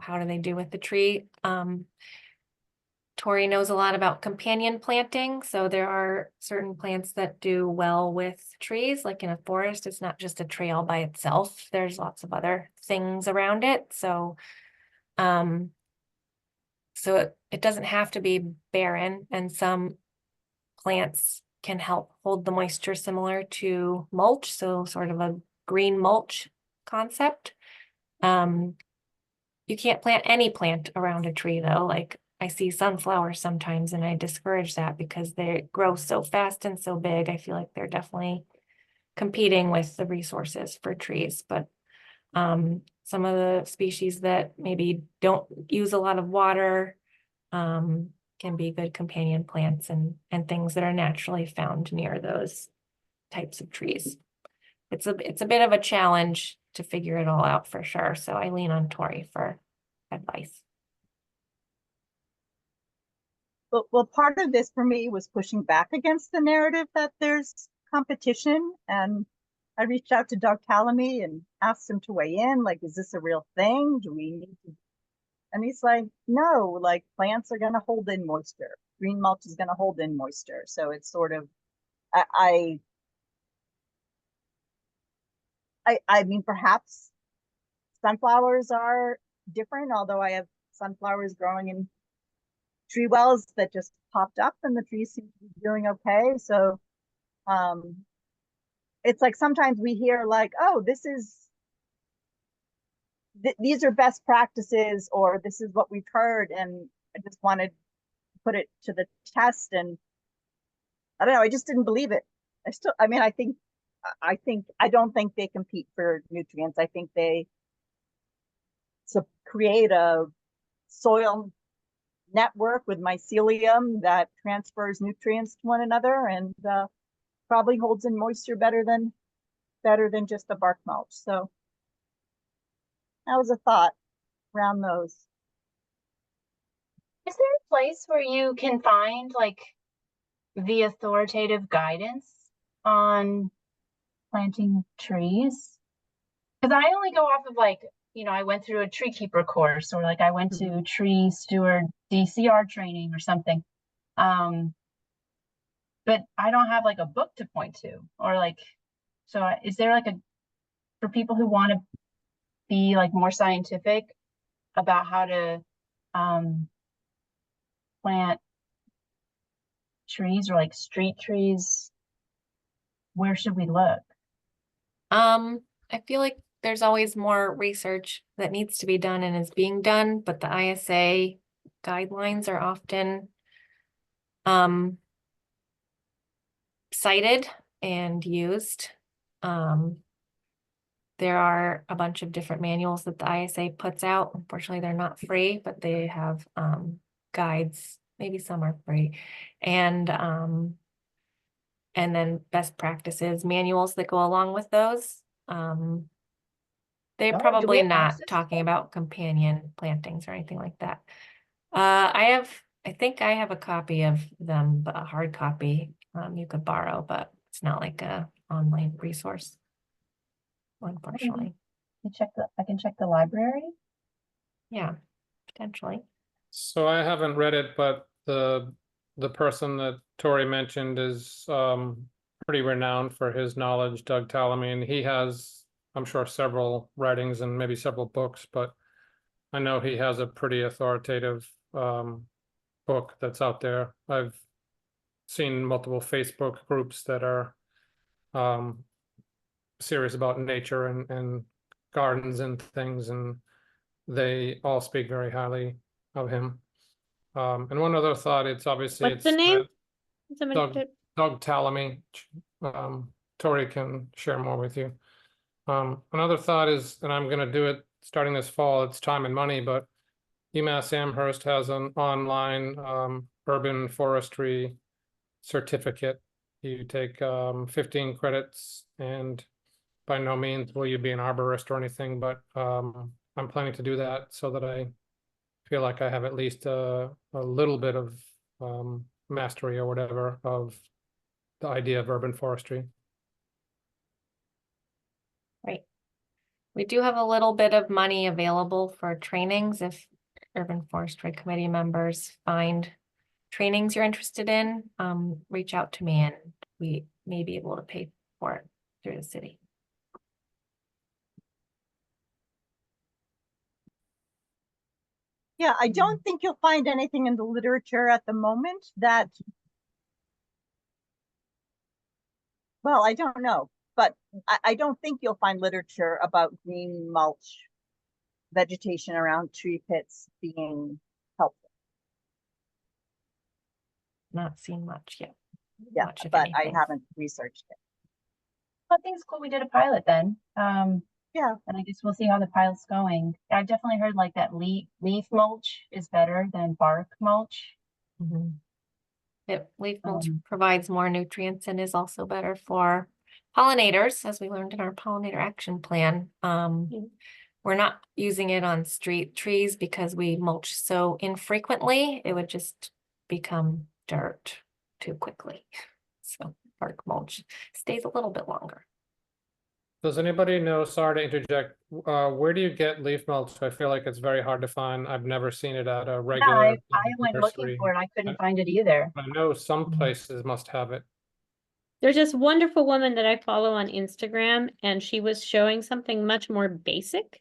how do they do with the tree? Tori knows a lot about companion planting. So there are certain plants that do well with trees, like in a forest. It's not just a tree all by itself. There's lots of other things around it. So it doesn't have to be barren, and some plants can help hold the moisture similar to mulch. So sort of a green mulch concept. you can't plant any plant around a tree though. Like I see sunflowers sometimes and I discourage that because they grow so fast and so big. I feel like they're definitely competing with the resources for trees, but some of the species that maybe don't use a lot of water can be good companion plants and things that are naturally found near those types of trees. It's a bit of a challenge to figure it all out for sure. So I lean on Tori for advice. Well, part of this for me was pushing back against the narrative that there's competition. And I reached out to Doug Talamy and asked him to weigh in. Like, is this a real thing? Do we need to? And he's like, no, like plants are going to hold in moisture. Green mulch is going to hold in moisture. So it's sort of, I mean, perhaps sunflowers are different, although I have sunflowers growing in tree wells that just popped up and the trees seem to be doing okay. So it's like sometimes we hear like, oh, this is these are best practices, or this is what we've heard, and I just wanted to put it to the test. And I don't know, I just didn't believe it. I mean, I don't think they compete for nutrients. I think they create a soil network with mycelium that transfers nutrients to one another and probably holds in moisture better than just a bark mulch. So that was a thought around those. Is there a place where you can find like the authoritative guidance on planting trees? Because I only go off of like, I went through a tree keeper course, or like I went to tree steward DCR training or something. But I don't have like a book to point to, or like, so is there like for people who want to be like more scientific about how to plant trees or like street trees, where should we look? I feel like there's always more research that needs to be done and is being done, but the ISA guidelines are often cited and used. There are a bunch of different manuals that the ISA puts out. Unfortunately, they're not free, but they have guides. Maybe some are free. And then best practices manuals that go along with those. They're Do we probably have not access to talking them? about companion plantings or anything like that. I think I have a copy of them, but a hard copy you could borrow, but it's not like a online resource, unfortunately. I can check the library. Yeah, potentially. So I haven't read it, but the person that Tori mentioned is pretty renowned for his knowledge, Doug Talamy, and he has, I'm sure, several writings and maybe several books, but I know he has a pretty authoritative book that's out there. I've seen multiple Facebook groups that are serious about nature and gardens and things, and they all speak very highly of him. And one other thought, it's obviously What's the name? Somebody Doug, put it- Doug Talamy. Tori can share more with you. Another thought is, and I'm gonna do it starting this fall, it's time and money, but UMass Amherst has an online urban forestry certificate. You take 15 credits, and by no means will you be an arborist or anything, but I'm planning to do that so that I feel like I have at least a little bit of mastery or whatever of the idea of urban forestry. Right. We do have a little bit of money available for trainings if Urban Forestry Committee members find trainings you're interested in, reach out to me and we may be able to pay for it through the city. Yeah, I don't think you'll find anything in the literature at the moment that, well, I don't know, but I don't think you'll find literature about green mulch vegetation around tree pits being helpful. Not seen much yet. Yeah, Much, if but I anything. haven't researched it. I think it's cool we did a pilot then. Yeah. And I guess we'll see how the pilot's going. I've definitely heard like that leaf mulch is better than bark mulch. Mhm. Yep, leaf mulch Um, provides more nutrients and is also better for pollinators, as we learned in our pollinator action plan. Mm. We're not using it on street trees because we mulch so infrequently, it would just become dirt too quickly. So bark mulch stays a little bit longer. Does anybody know, sorry to interject, where do you get leaf mulch? I feel like it's very hard to find. I've never seen it at a Yeah, regular I went looking nursery. for it. I couldn't find it either. I know some Mhm. places must have it. There's this wonderful woman that I follow on Instagram, and she was showing something much more basic,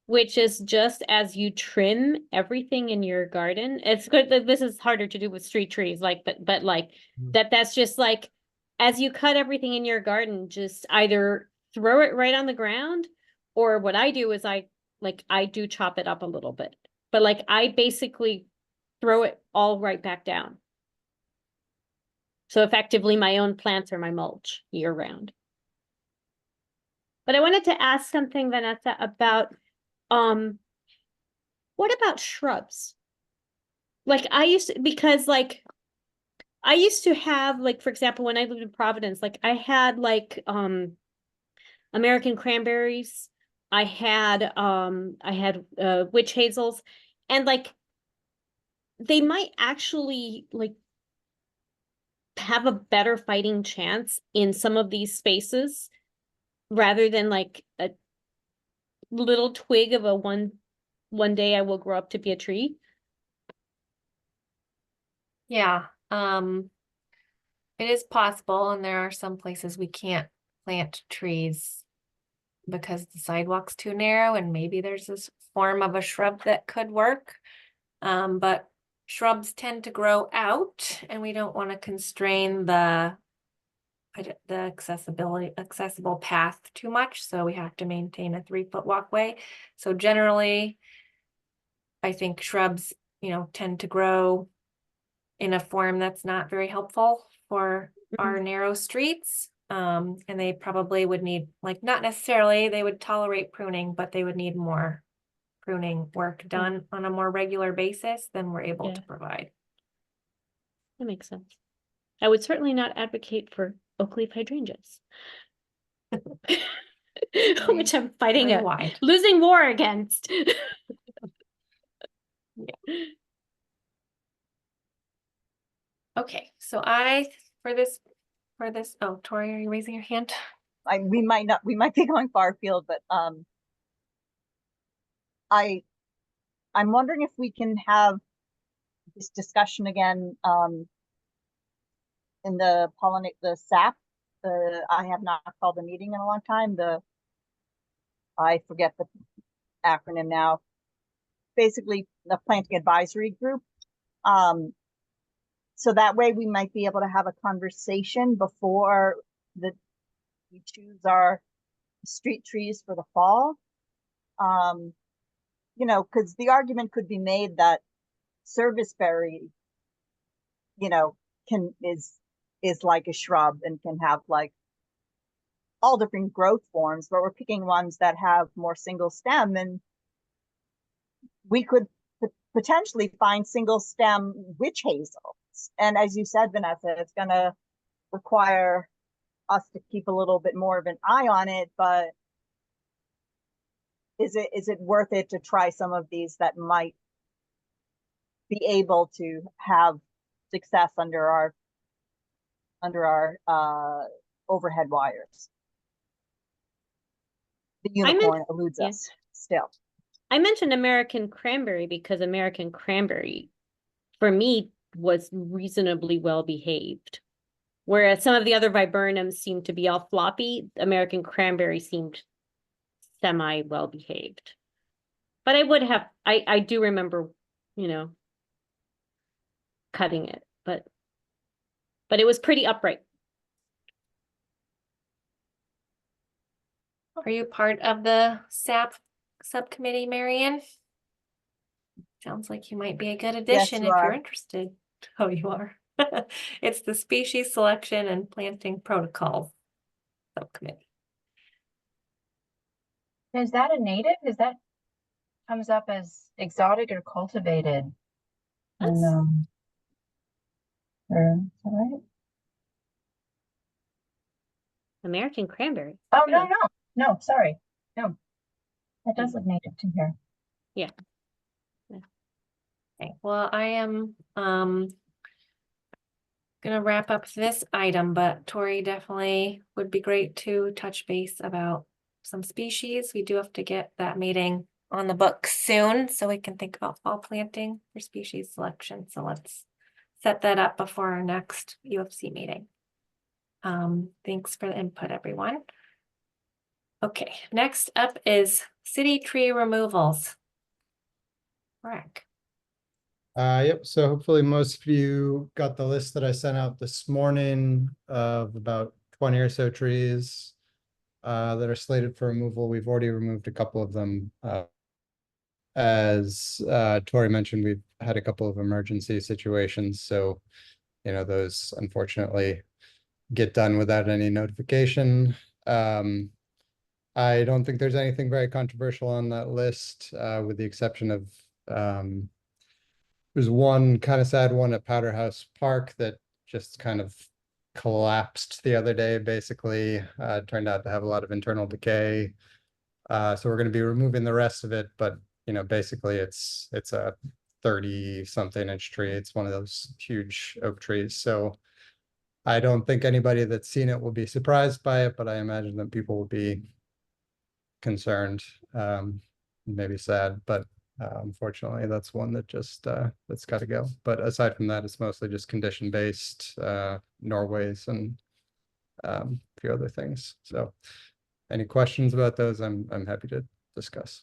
which is just as you trim everything in your garden. It's good that this is harder to do with street trees, like, but like Mhm. that's just like as you cut everything in your garden, just either throw it right on the ground, or what I do is I do chop it up a little bit, but like I basically throw it all right back down. So effectively, my own plants are my mulch year round. But I wanted to ask something, Vanessa, about what about shrubs? Like I used to, because like I used to have, like, for example, when I lived in Providence, like I had like American cranberries, I had witch hazels, and like they might actually like have a better fighting chance in some of these spaces rather than like a little twig of a one day I will grow up to be a tree. Yeah, it is possible, and there are some places we can't plant trees because the sidewalk's too narrow, and maybe there's this form of a shrub that could work. But shrubs tend to grow out, and we don't want to constrain the accessible path too much, so we have to maintain a 3-foot walkway. So generally, I think shrubs, tend to grow in a form that's not very helpful for our narrow streets. And they probably would need, like, not necessarily, they would tolerate pruning, but they would need more pruning work done on a more regular basis than we're able Yeah. to provide. That makes sense. I would certainly not advocate for oak leaf hydrangeas. Which I'm fighting Very a wide. losing war against. Okay, so oh, Tori, are you raising your hand? We might be going far afield, but I'm wondering if we can have this discussion again in the SAP. I have not called a meeting in a long time. I forget the acronym now. Basically, the planting advisory group. So that way we might be able to have a conversation before we choose our street trees for the fall. Because the argument could be made that serviceberry, is like a shrub and can have like all different growth forms, but we're picking ones that have more single stem, and we could potentially find single stem witch hazels. And as you said, Vanessa, it's going to require us to keep a little bit more of an eye on it, but is it worth it to try some of these that might be able to have success under our overhead wires? The unicorn eludes us still. I mentioned American cranberry because American cranberry, for me, was reasonably well behaved. Whereas some of the other viburnums seemed to be all floppy, American cranberry seemed semi well behaved. But I do remember, cutting it, but it was pretty upright. Are you part of the SAP Subcommittee, Marion? Sounds like you might be a good Yes, addition you if you're are. interested. Oh, you are. It's the Species Selection and Planting Protocol Subcommittee. Is that a native? Is that comes up as exotic or cultivated? And, That's- or, is that right? American cranberry. Oh, no, really. no, sorry. No. That does look native to here. Okay, well, I am gonna wrap up this item, but Tori definitely would be great to touch base about some species. We do have to get that meeting on the books soon, so we can think about fall planting for species selection. So let's set that up before our next UFC meeting. Thanks for the input, everyone. Okay, next up is city tree removals. Correct. Yep, so hopefully most of you got the list that I sent out this morning of about 20 or so trees that are slated for removal. We've already removed a couple of them. As Tori mentioned, we've had a couple of emergency situations, so those unfortunately get done without any notification. I don't think there's anything very controversial on that list, with the exception of there's one kind of sad one at Powder House Park that just kind of collapsed the other day, basically. Turned out to have a lot of internal decay. So we're going to be removing the rest of it, but basically it's a 30-something inch tree. It's one of those huge oak trees. So I don't think anybody that's seen it will be surprised by it, but I imagine that people will be concerned, maybe sad, but unfortunately, that's one that just that's got to go. But aside from that, it's mostly just condition based, Norways and a few other things. So, any questions about those? I'm happy to discuss.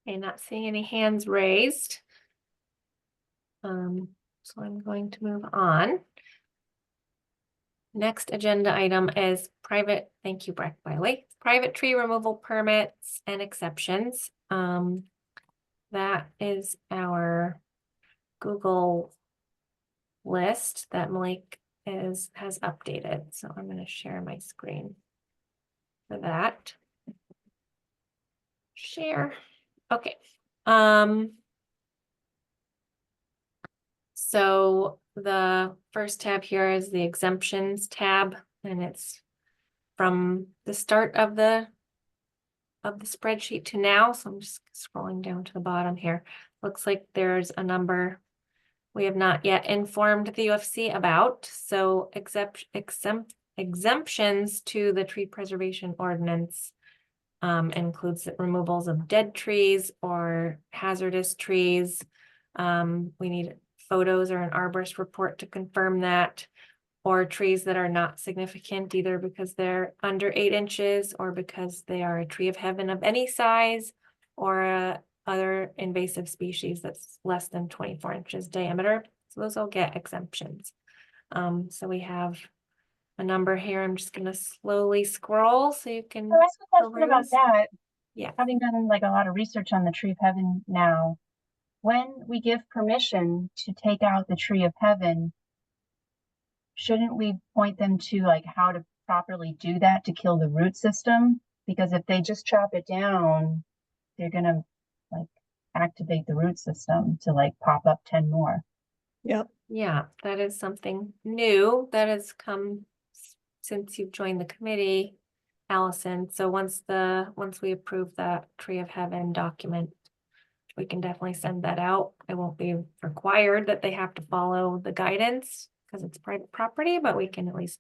Okay, not seeing any hands raised. So I'm going to move on. Next agenda item is private, thank you, Breck, by the way, private tree removal permits and exceptions. That is our Google list that Malik has updated. So I'm going to share my screen for that. Share. Okay. So the first tab here is the exemptions tab, and it's from the start of the spreadsheet to now. So I'm just scrolling down to the bottom here. Looks like there's a number we have not yet informed the UFC about. So exemptions to the tree preservation ordinance includes the removals of dead trees or hazardous trees. We need photos or an arborist report to confirm that, or trees that are not significant either because they're under 8 inches or because they are a tree of heaven of any size, or other invasive species that's less than 24 inches diameter. So those will get exemptions. So we have a number here. I'm just gonna slowly scroll so you can So I ask a question about peruse. that. Yeah. Having done like a lot of research on the tree of heaven now, when we give permission to take out the tree of heaven, shouldn't we point them to like how to properly do that to kill the root system? Because if they just chop it down, they're gonna like activate the root system to like pop up 10 more. Yep. Yeah, that is something new that has come since you've joined the committee, Allison. So once we approve that tree of heaven document, we can definitely send that out. It won't be required that they have to follow the guidance because it's private property, but we can at least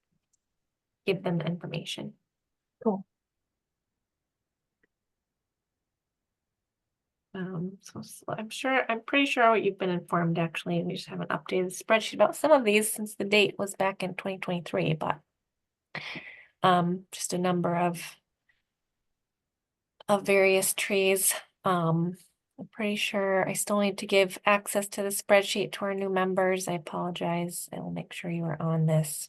give them the information. Cool. I'm pretty sure you've been informed actually. We just haven't updated the spreadsheet about some of these since the date was back in 2023, but just a number of various trees. I'm pretty sure I still need to give access to the spreadsheet to our new members. I apologize. I will make sure you are on this.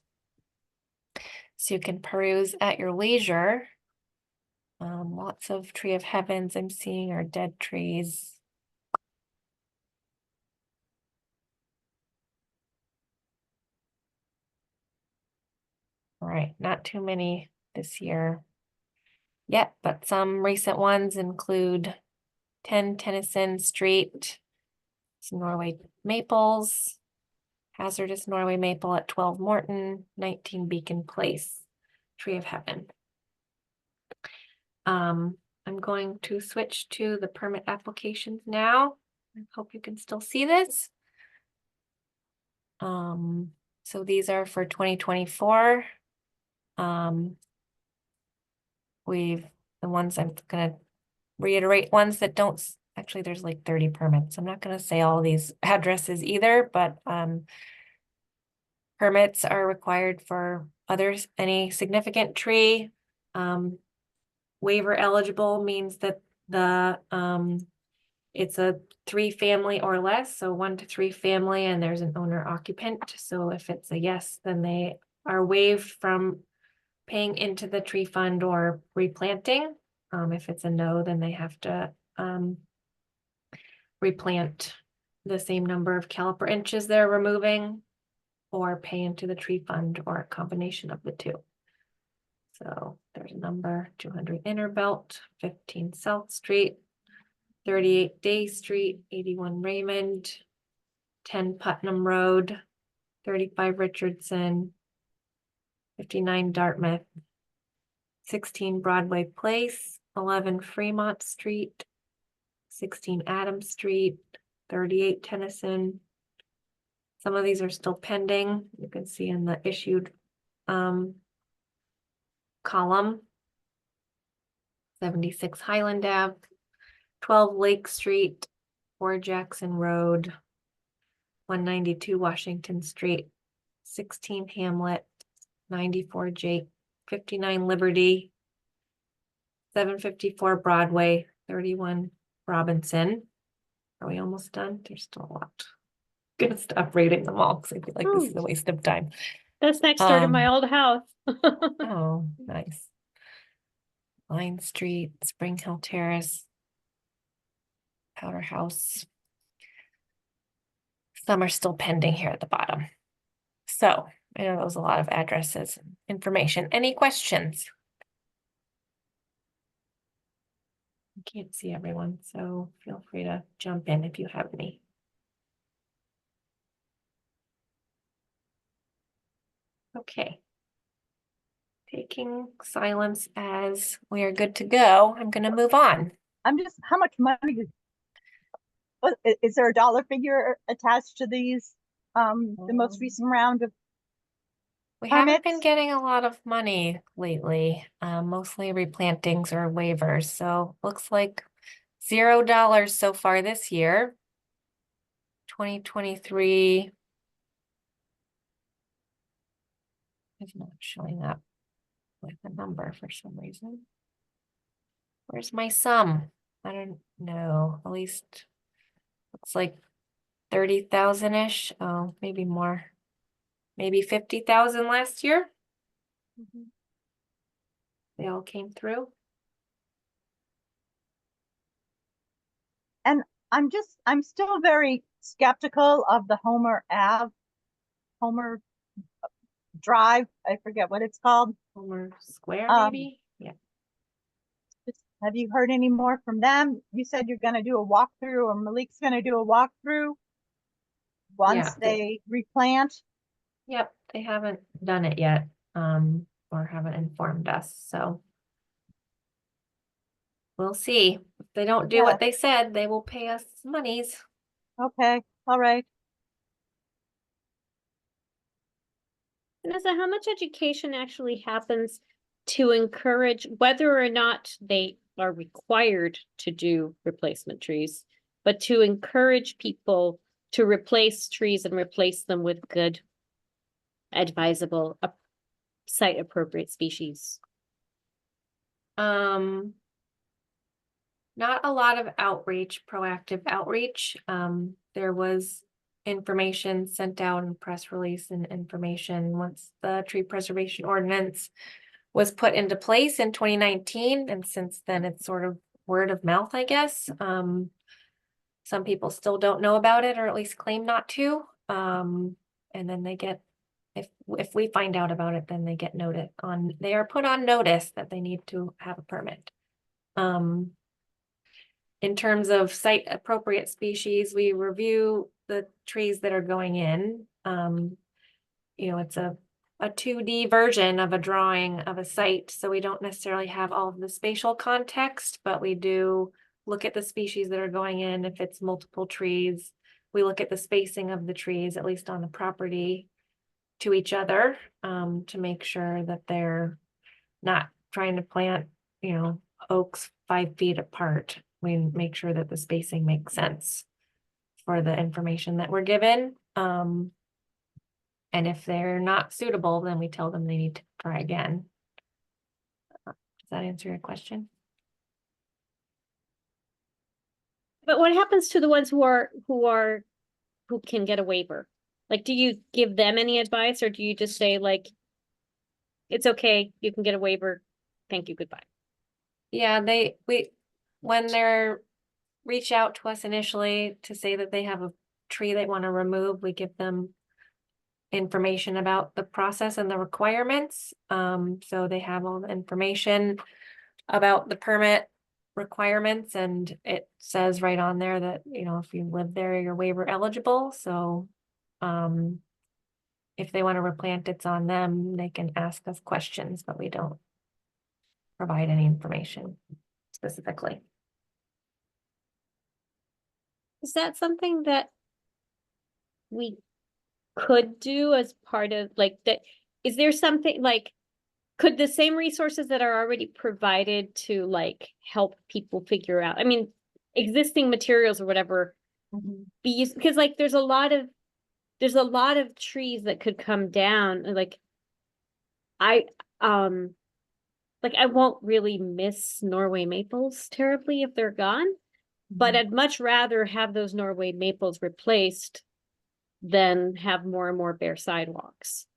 So you can peruse at your leisure. Lots of tree of heavens I'm seeing are dead trees. All right, not too many this year yet, but some recent ones include 10 Tennyson Street, some Norway maples, hazardous Norway maple at 12 Morton, 19 Beacon Place, tree of heaven. I'm going to switch to the permit applications now. I hope you can still see this. So these are for 2024. The ones I'm gonna reiterate, ones that don't, actually there's like 30 permits. I'm not gonna say all these addresses either, but permits are required for others, any significant tree. Waiver eligible means that it's a 3-family or less, so 1 to 3 family, and there's an owner occupant. So if it's a yes, then they are waived from paying into the tree fund or replanting. If it's a no, then they have to replant the same number of caliper inches they're removing, or pay into the tree fund, or a combination of the two. So there's a number: 200 Inner Belt, 15 South Street, 38 Day Street, 81 Raymond, 10 Putnam Road, 35 Richardson, 59 Dartmouth, 16 Broadway Place, 11 Fremont Street, 16 Adams Street, 38 Tennyson. Some of these are still pending. You can see in the issued column. 76 Highland Ave, 12 Lake Street, 4 Jackson Road, 192 Washington Street, 16 Hamlet, 94 Jake, 59 Liberty, 754 Broadway, 31 Robinson. Are we almost done? There's still a lot. I'm gonna stop rating them all because I feel like this is a waste of time. That's next door to my old house. Oh, nice. Line Street, Spring Hill Terrace, Powder House. Some are still pending here at the bottom. So I know that was a lot of addresses, and information. Any questions? I can't see everyone, so feel free to jump in if you have any. Okay. Taking silence as we are good to go, I'm going to move on. I'm just, how much money is there a dollar figure attached to these? The most recent round of We haven't been permits? getting a lot of money lately, mostly replantings or waivers. So looks like $0 so far this year. 2023 is not showing up with a number for some reason. Where's my sum? I don't know. At least looks like 30,000-ish. Oh, maybe more. Maybe 50,000 last year. They all came through. And I'm still very skeptical of the Homer Drive, I forget what it's called. Homer Square, maybe? Yeah. Have you heard any more from them? You said you're gonna do a walkthrough, or Malik's gonna do a walkthrough once Yeah. they replant. Yep, they haven't done it yet, or haven't informed us, so. We'll see. If they don't do Yeah. what they said, they will pay us monies. Okay, all right. Vanessa, how much education actually happens to encourage, whether or not they are required to do replacement trees, but to encourage people to replace trees and replace them with good, advisable, site appropriate species? Not a lot of outreach, proactive outreach. There was information sent out in press release and information once the tree preservation ordinance was put into place in 2019. And since then, it's sort of word of mouth, I guess. Some people still don't know about it, or at least claim not to. And then they get, if we find out about it, then they get noted on, they are put on notice that they need to have a permit. In terms of site appropriate species, we review the trees that are going in. You know, it's a 2D version of a drawing of a site, so we don't necessarily have all of the spatial context, but we do look at the species that are going in. If it's multiple trees, we look at the spacing of the trees, at least on the property, to each other, to make sure that they're not trying to plant, you know, oaks 5 feet apart. We make sure that the spacing makes sense for the information that we're given. And if they're not suitable, then we tell them they need to try again. Does that answer your question? But what happens to the ones who can get a waiver? Like, do you give them any advice, or do you just say like, it's okay, you can get a waiver, thank you, goodbye? Yeah, when they're reach out to us initially to say that they have a tree they want to remove, we give them information about the process and the requirements. So they have all the information about the permit requirements, and it says right on there that, you know, if you live there, you're waiver eligible. So if they want to replant, it's on them. They can ask us questions, but we don't provide any information specifically. Is that something that we could do as part of like that? Is there something like, could the same resources that are already provided to like help people figure out, I mean, existing materials or whatever, be used? Because like there's a lot of trees that could come down, and like I won't really miss Norway maples terribly if they're gone, but I'd much rather have those Norway maples replaced than have more and more bare sidewalks.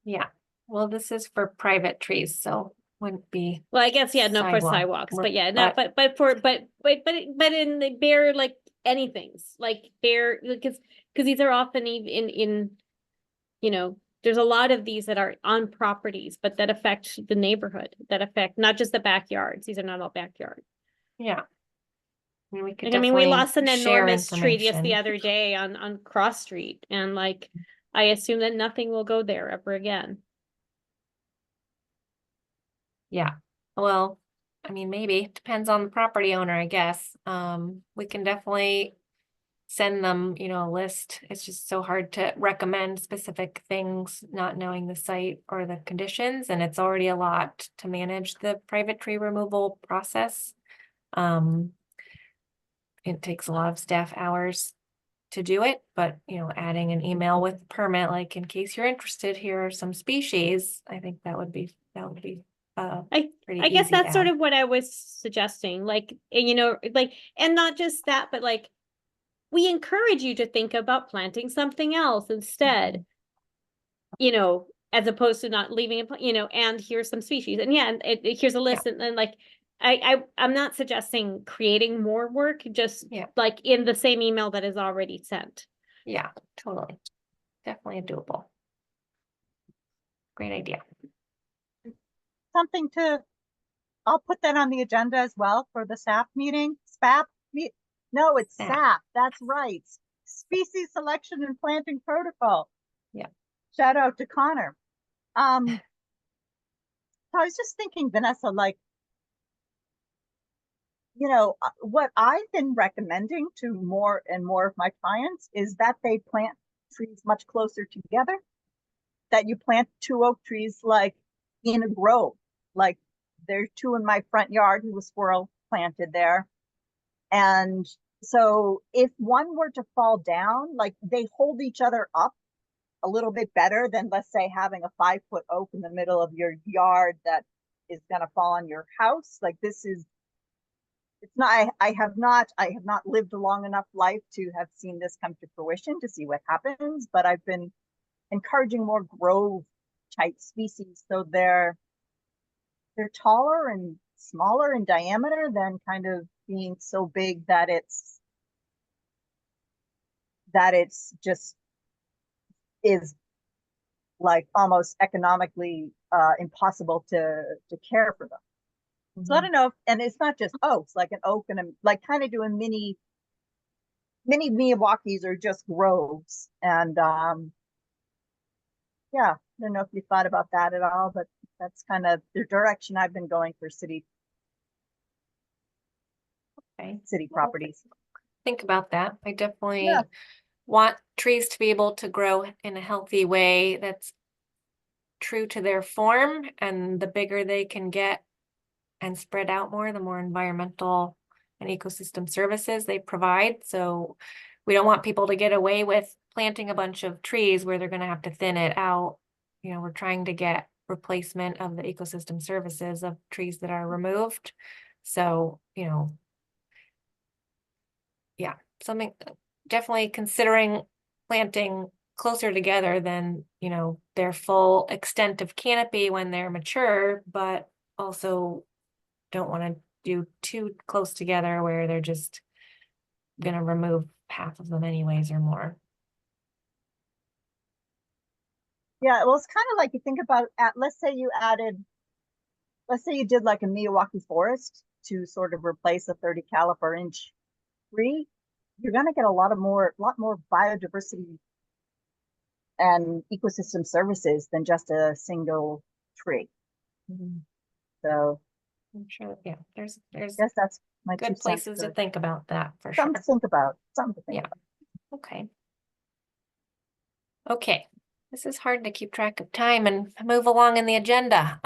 Yeah, well, this is for private trees, so wouldn't be. Well, I guess, yeah, no, for Sidewalk, sidewalks, but yeah, not, but- but in the bare, like anything's like bare, because these are often even in, you know, there's a lot of these that are on properties, but that affect the neighborhood, that affect not just the backyards. These are not all backyard. Yeah. And we could Like, I mean, we definitely lost an share enormous tree just the information. other day on Cross Street, and like, I assume that nothing will go there ever again. Yeah, well, I mean, maybe, depends on the property owner, I guess. We can definitely send them, you know, a list. It's just so hard to recommend specific things, not knowing the site or the conditions, and it's already a lot to manage the private tree removal process. It takes a lot of staff hours to do it, but you know, adding an email with permit, like in case you're interested, here are some species, I think that would be pretty I guess easy that's sort add. of what I was suggesting, like, and, you know, like, and not just that, but like, we encourage you to think about planting something else instead, you know, as opposed to not leaving it, you know, and here's some species, and yeah, and here's a list, and like, I'm not suggesting creating more work, just like in the same email that is already sent. Yeah, totally. Definitely doable. Great idea. Something to, I'll put that on the agenda as well for the SAP meeting. No, it's SAP. That's right. Species Selection and Planting Protocol. Yeah. Shout out to Connor. So I was just thinking, Vanessa, like, you know, what I've been recommending to more and more of my clients is that they plant trees much closer together, that you plant 2 oak trees like in a grove. Like there's 2 in my front yard who was squirrel planted there. And so if one were to fall down, like they hold each other up a little bit better than, let's say, having a 5-foot oak in the middle of your yard that is gonna fall on your house. Like this is, it's not, I have not lived a long enough life to have seen this come to fruition to see what happens, but I've been encouraging more grove type species. So they're taller and smaller in diameter than kind of being so big that it's just is like almost economically impossible to care for them. So I don't know if, and it's not just oaks, like an oak and like kind of doing mini Miyawaki's or just groves. And yeah, I don't know if you thought about that at all, but that's kind of the direction I've been going for city properties. Think about that. I definitely Yeah. want trees to be able to grow in a healthy way that's true to their form, and the bigger they can get and spread out more, the more environmental and ecosystem services they provide. So we don't want people to get away with planting a bunch of trees where they're going to have to thin it out. You know, we're trying to get replacement of the ecosystem services of trees that are removed. So, you know, yeah, something definitely considering planting closer together than, you know, their full extent of canopy when they're mature, but also don't want to do too close together where they're just gonna remove half of them anyways or more. Yeah, well, it's kind of like you think about let's say you did like a Miyawaki forest to sort of replace a 30 caliper inch tree. You're gonna get a lot more biodiversity and ecosystem services than just a single tree. So I'm sure, yeah, there's I guess that's my 2 good cents places to think about that for sure. something to think about. Yeah. Okay. Okay, this is hard to keep track of time and move along in the agenda.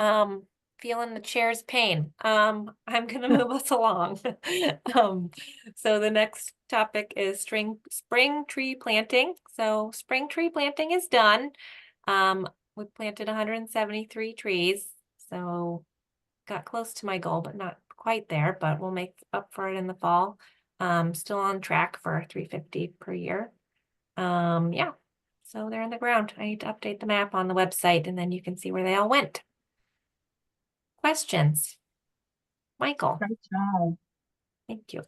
Feeling the chair's pain. I'm gonna move us along. So the next topic is spring tree planting. So spring tree planting is done. We planted 173 trees, so got close to my goal, but not quite there, but we'll make up for it in the fall. Still on track for 350 per year. Yeah. So they're in the ground. I need to update the map on the website and then you can see where they all went. Questions? Michael, Great job. thank you.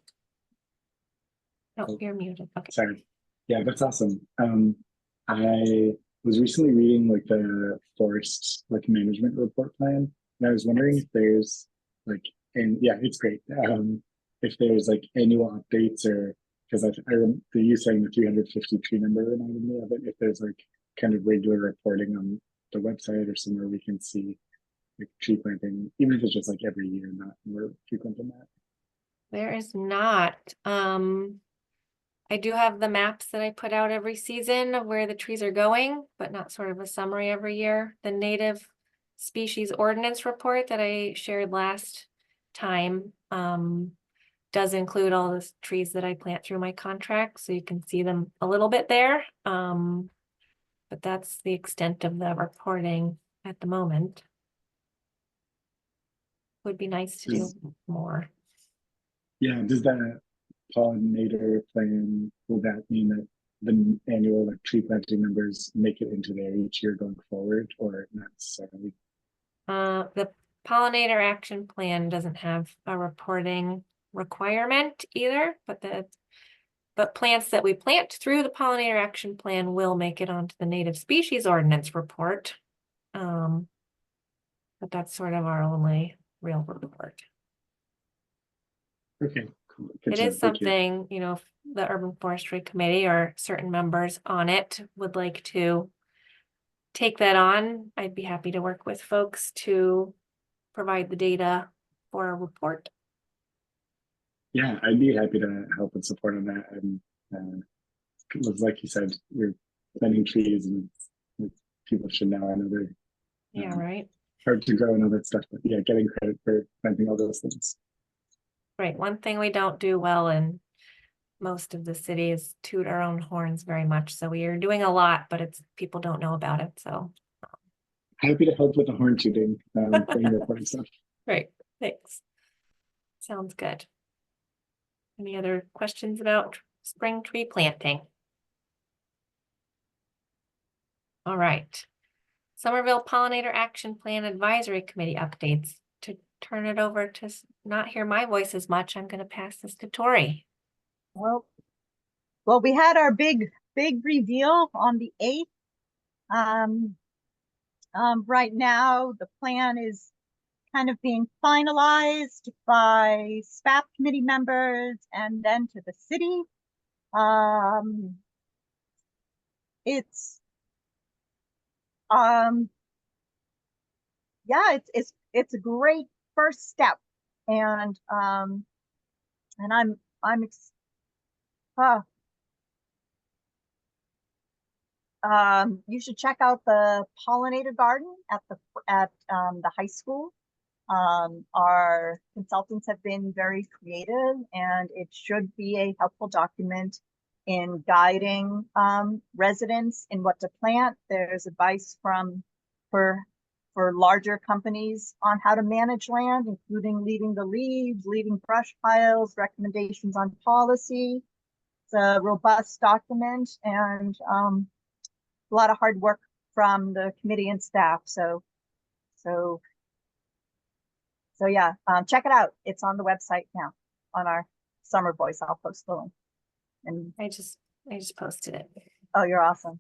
Oh, you're muted. Okay. Sorry. Yeah, that's awesome. I was recently reading like the forest like management report plan, and I was wondering if there's like, and yeah, it's great. If there's like annual updates or because you saying the 350 tree number reminded me of it. If there's like kind of regular reporting on the website or somewhere we can see like tree planting, even if it's just like every year, not more frequent than that. There is not. I do have the maps that I put out every season of where the trees are going, but not sort of a summary every year. The native species ordinance report that I shared last time does include all the trees that I plant through my contract, so you can see them a little bit there. But that's the extent of the reporting at the moment. Would be nice to do more. Yeah, does that pollinator plan, will that mean that the annual like tree planting numbers make it into there each year going forward, or not necessarily? The pollinator action plan doesn't have a reporting requirement either, but plants that we plant through the pollinator action plan will make it onto the native species ordinance report. But that's sort of our only real report. Okay, cool. Good It job. is Thank you. something, you know, if the Urban Forestry Committee or certain members on it would like to take that on, I'd be happy to work with folks to provide the data for a report. Yeah, I'd be happy to help and support on that. And it was like you said, we're planting trees and people should know. I know they're Yeah, right. hard to grow and all that stuff, but yeah, getting credit for planting all those things. Right. One thing we don't do well in most of the city is toot our own horns very much. So we are doing a lot, but it's people don't know about it. So Happy to help with the horn tooting, for any reporting stuff. Great, thanks. Sounds good. Any other questions about spring tree planting? All right. Somerville Pollinator Action Plan Advisory Committee updates. To turn it over to not hear my voice as much, I'm gonna pass this to Tori. Well, we had our big reveal on the 8th. Right now, the plan is kind of being finalized by staff committee members and then to the city. It's yeah, it's a great first step, and I'm uh, you should check out the pollinator garden at the high school. Our consultants have been very creative, and it should be a helpful document in guiding residents in what to plant. There's advice for larger companies on how to manage land, including leaving the leaves, leaving brush piles, recommendations on policy. It's a robust document, and a lot of hard work from the committee and staff. So yeah, check it out. It's on the website now on our Summer Voice. I'll post the link. And I just posted it. oh, you're awesome.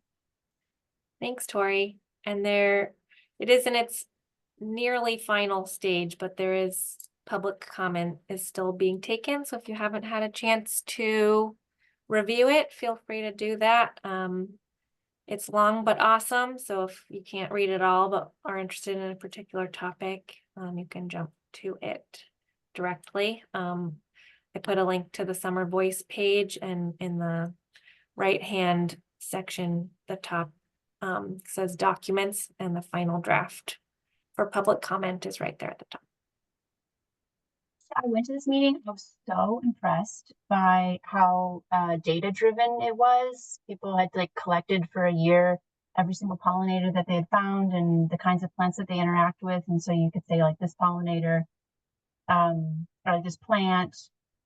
Thanks, Tori. And it is in its nearly final stage, but there is public comment is still being taken. So if you haven't had a chance to review it, feel free to do that. It's long but awesome. So if you can't read it all, but are interested in a particular topic, you can jump to it directly. I put a link to the Summer Voice page, and in the right-hand section, the top says documents, and the final draft for public comment is right there at the top. I went to this meeting. I was so impressed by how data driven it was. People had like collected for a year every single pollinator that they had found and the kinds of plants that they interact with. And so you could say like this pollinator or this plant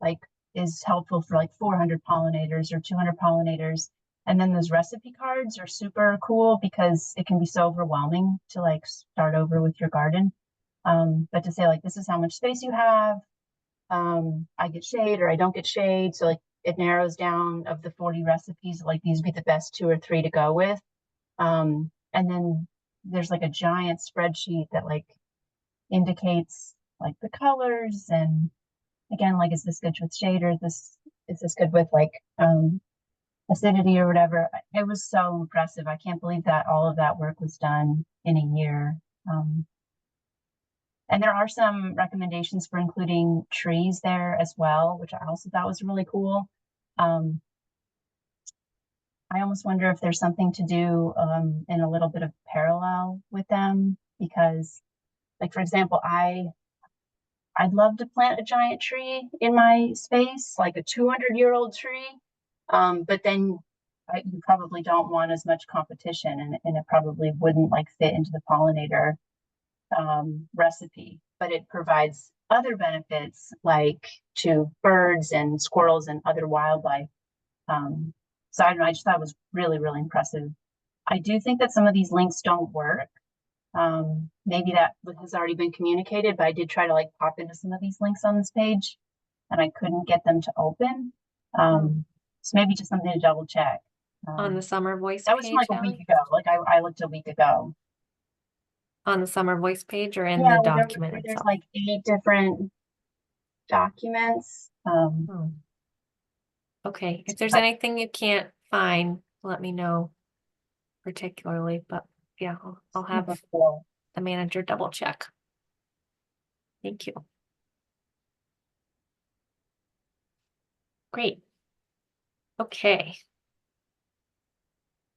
like is helpful for like 400 pollinators or 200 pollinators. And then those recipe cards are super cool because it can be so overwhelming to like start over with your garden. But to say like, this is how much space you have. I get shade or I don't get shade. So like it narrows down of the 40 recipes, like these would be the best 2 or 3 to go with. And then there's like a giant spreadsheet that like indicates like the colors and again, like, is this good with shade or is this good with like acidity or whatever. It was so impressive. I can't believe that all of that work was done in a year. And there are some recommendations for including trees there as well, which I also thought was really cool. I almost wonder if there's something to do in a little bit of parallel with them, because like, for example, I'd love to plant a giant tree in my space, like a 200-year-old tree. But then you probably don't want as much competition, and it probably wouldn't like fit into the pollinator recipe, but it provides other benefits like to birds and squirrels and other wildlife. So I don't know, I just thought it was really, really impressive. I do think that some of these links don't work. Maybe that has already been communicated, but I did try to like pop into some of these links on this page and I couldn't get them to open. So maybe just something to double check. On the Summer Voice that was page, from like a week ago. Like I looked a week ago. On the Summer Voice page or in Yeah, the where document there's itself? like 8 different documents. Okay, if there's anything you can't find, let me know particularly, but yeah, I'll have the manager double check. Thank you. Great. Okay.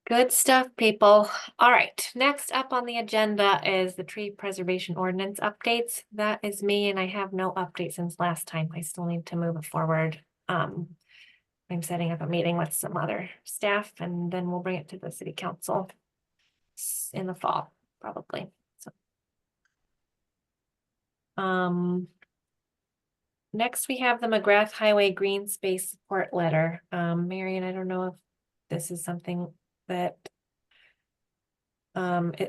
Good stuff, people. All right, next up on the agenda is the tree preservation ordinance updates. That is me, and I have no update since last time. I still need to move it forward. I'm setting up a meeting with some other staff, and then we'll bring it to the city council in the fall, probably. So, Next, we have the McGrath Highway Green Space Support Letter. Marion, I don't know if this is something that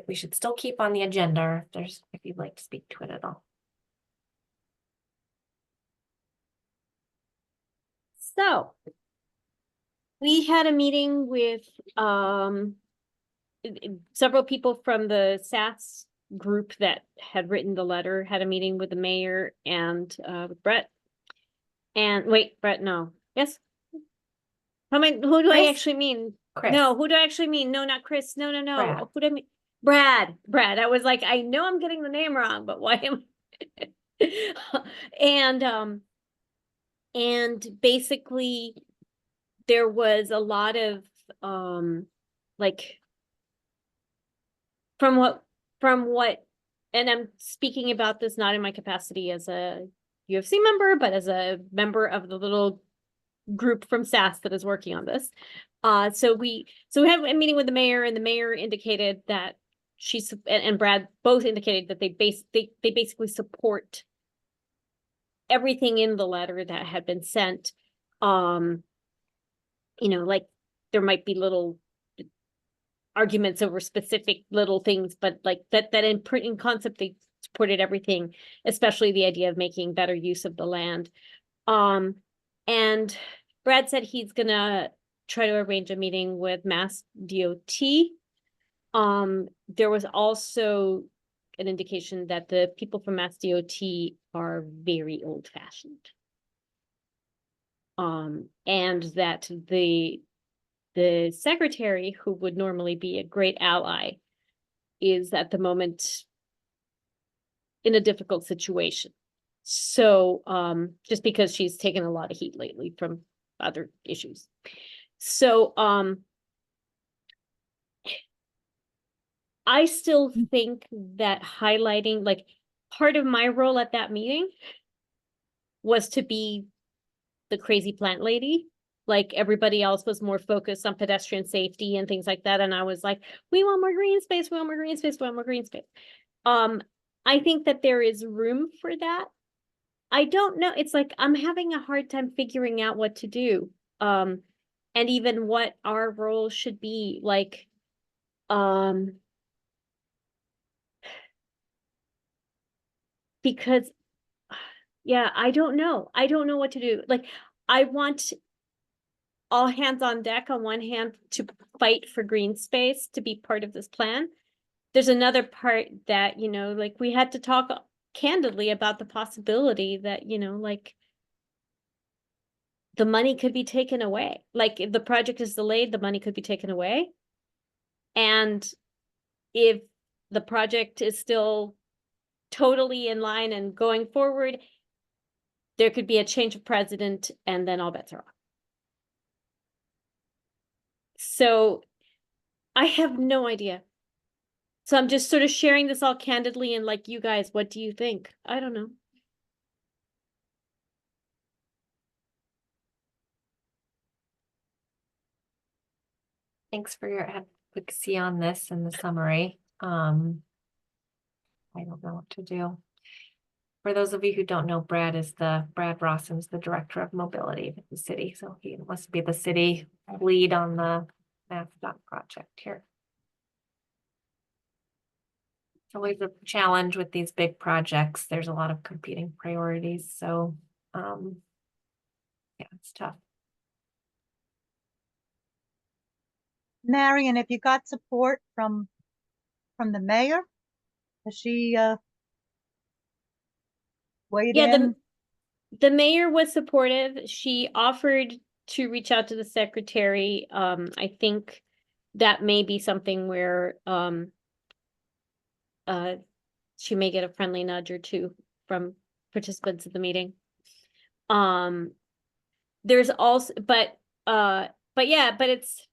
we should still keep on the agenda, if you'd like to speak to it at all. So we had a meeting with several people from the SAS group that had written the letter, had a meeting with the mayor and with Brett. And wait, Brett, no. Yes. Who do I Chris? actually mean? Chris. No, who do I actually mean? No, not Chris. No. Brad. Who do I mean? Brad. I was like, I know I'm getting the name wrong, but why am and basically there was a lot of like from what and I'm speaking about this not in my capacity as a UFC member, but as a member of the little group from SAS that is working on this. So we have a meeting with the mayor, and the mayor indicated that and Brad both indicated that they basically support everything in the letter that had been sent. Like there might be little arguments over specific little things, but like that in concept they supported everything, especially the idea of making better use of the land. And Brad said he's gonna try to arrange a meeting with Mass DOT. There was also an indication that the people from Mass DOT are very old-fashioned. And that the secretary, who would normally be a great ally, is at the moment in a difficult situation. So just because she's taken a lot of heat lately from other issues. So I still think that highlighting, like, part of my role at that meeting was to be the crazy plant lady. Like everybody else was more focused on pedestrian safety and things like that. And I was like, we want more green space, we want more green space, we want more green space. I think that there is room for that. I don't know. It's like I'm having a hard time figuring out what to do. And even what our role should be. Like, because yeah, I don't know. I don't know what to do. Like, I want all hands on deck on one hand to fight for green space, to be part of this plan. There's another part that, like we had to talk candidly about the possibility that, like the money could be taken away. Like if the project is delayed, the money could be taken away. And if the project is still totally in line and going forward, there could be a change of president and then all bets are off. So I have no idea. So I'm just sort of sharing this all candidly and like, you guys, what do you think? I don't know. Thanks for your advocacy on this and the summary. I don't know what to do. For those of you who don't know, Brad Rossum's the director of mobility at the city. So he must be the city lead on the MassDOT project here. It's always a challenge with these big projects. There's a lot of competing priorities. So yeah, it's tough. Marion, have you got support from the mayor? Has she weighed in? The mayor was supportive. She offered to reach out to the secretary. I think that may be something where she may get a friendly nudge or two from participants at the meeting. There's also, but it's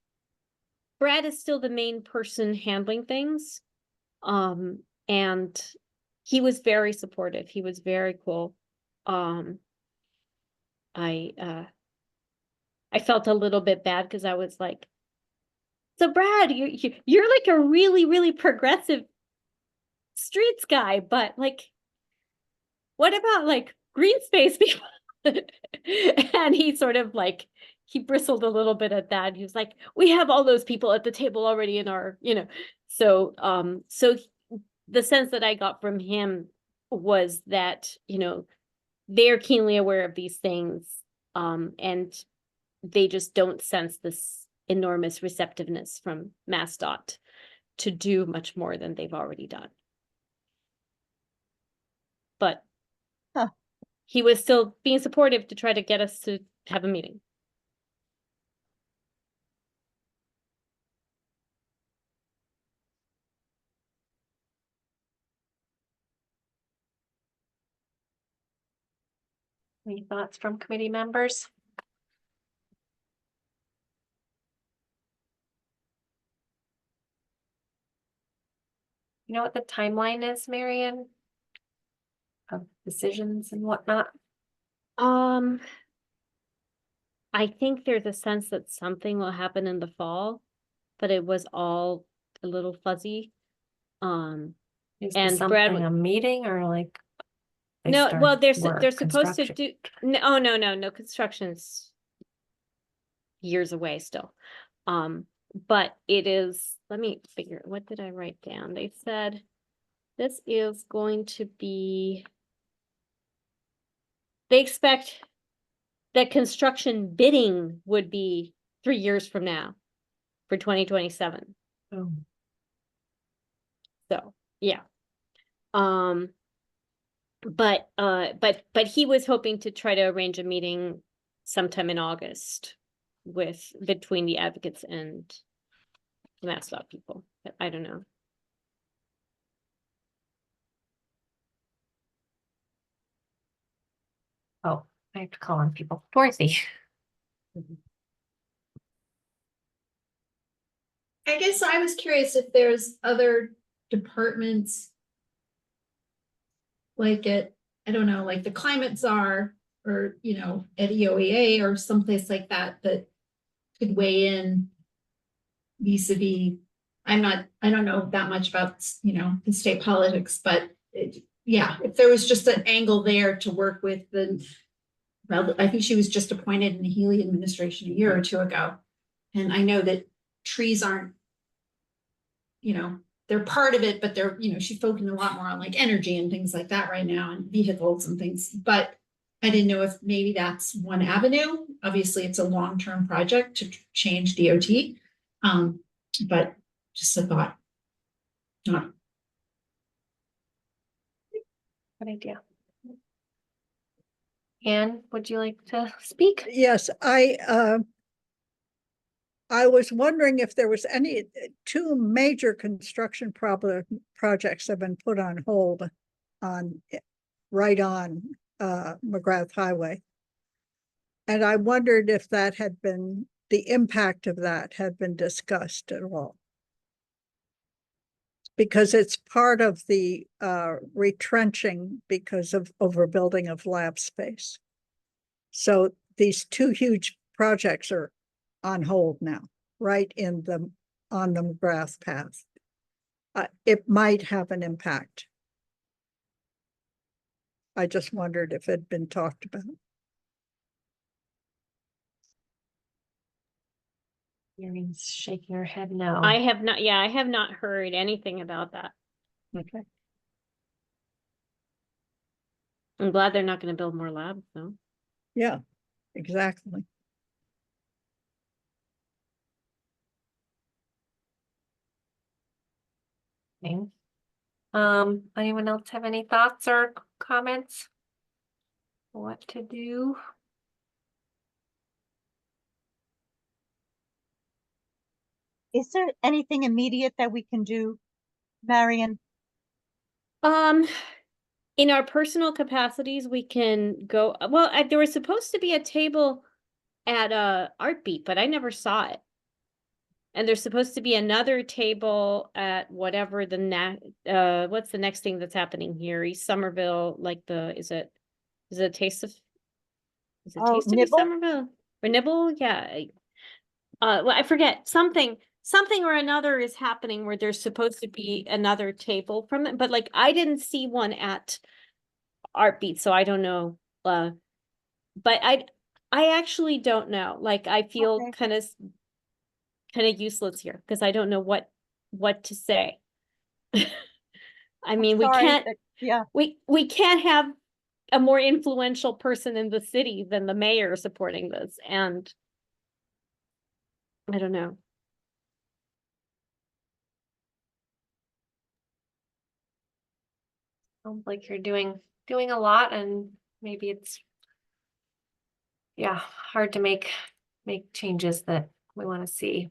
Brad is still the main person handling things. And he was very supportive. He was very cool. I felt a little bit bad because I was like, so Brad, you're like a really, really progressive streets guy, but like what about like green space people? And he sort of like, he bristled a little bit at that. He was like, we have all those people at the table already in our, so, the sense that I got from him was that, they're keenly aware of these things, and they just don't sense this enormous receptiveness from MassDOT to do much more than they've already done. But Huh. he was still being supportive to try to get us to have a meeting. Any thoughts from committee members? You know what the timeline is, Marion? Of decisions and whatnot? I think there's a sense that something will happen in the fall, but it was all a little fuzzy. Is And this Brad something a meeting or like? they No, start well, they're work, supposed to construction? do, no, construction's years away still. But it is, let me figure, what did I write down? They said this is going to be, they expect that construction bidding would be 3 years from now for 2027. Oh. So, yeah. But he was hoping to try to arrange a meeting sometime in August between the advocates and the MassDOT people, but I don't know. Oh, I have to call on people. Dorothy. I guess I was curious if there's other departments like I don't know, like the climate czar or, at EOEA or someplace like that could weigh in vis-a-vis. I don't know that much about, the state politics, but if there was just an angle there to work with I think she was just appointed in the Healy administration a year or two ago. And I know that trees aren't, they're part of it, but they're, she's focusing a lot more on like energy and things like that right now and vehicles and things. But I didn't know if maybe that's one avenue. Obviously, it's a long-term project to change DOT. But just a thought. Not. Good idea. Anne, would you like to speak? Yes, I was wondering if there was any two major construction projects have been put on hold right on McGrath Highway. And I wondered if that had been, the impact of that had been discussed at all. Because it's part of the retrenching because of overbuilding of lab space. So these two huge projects are on hold now, right on the McGrath path. It might have an impact. I just wondered if it had been talked about. Marion's shaking her head no. I have not heard anything about that. Okay. I'm glad they're not going to build more labs though. Yeah, exactly. Anyone else have any thoughts or comments? What to do? Is there anything immediate that we can do, Marion? In our personal capacities, we can go, well, there was supposed to be a table at Art Beat, but I never saw it. And there's supposed to be another table at whatever what's the next thing that's happening here? East Somerville, like is it Taste of East Nibble? Somerville? Or Nibble? Yeah. Well, I forget, something or another is happening where there's supposed to be another table from it, but like I didn't see one at art beat, so I don't know. But I actually don't know. Like, I feel Okay. kind of useless here because I don't know what to say. I mean, we Sorry, can't but yeah, we can't have a more influential person in the city than the mayor supporting this, and I don't know. Sounds like you're doing a lot, and maybe it's, yeah, hard to make changes that we want to see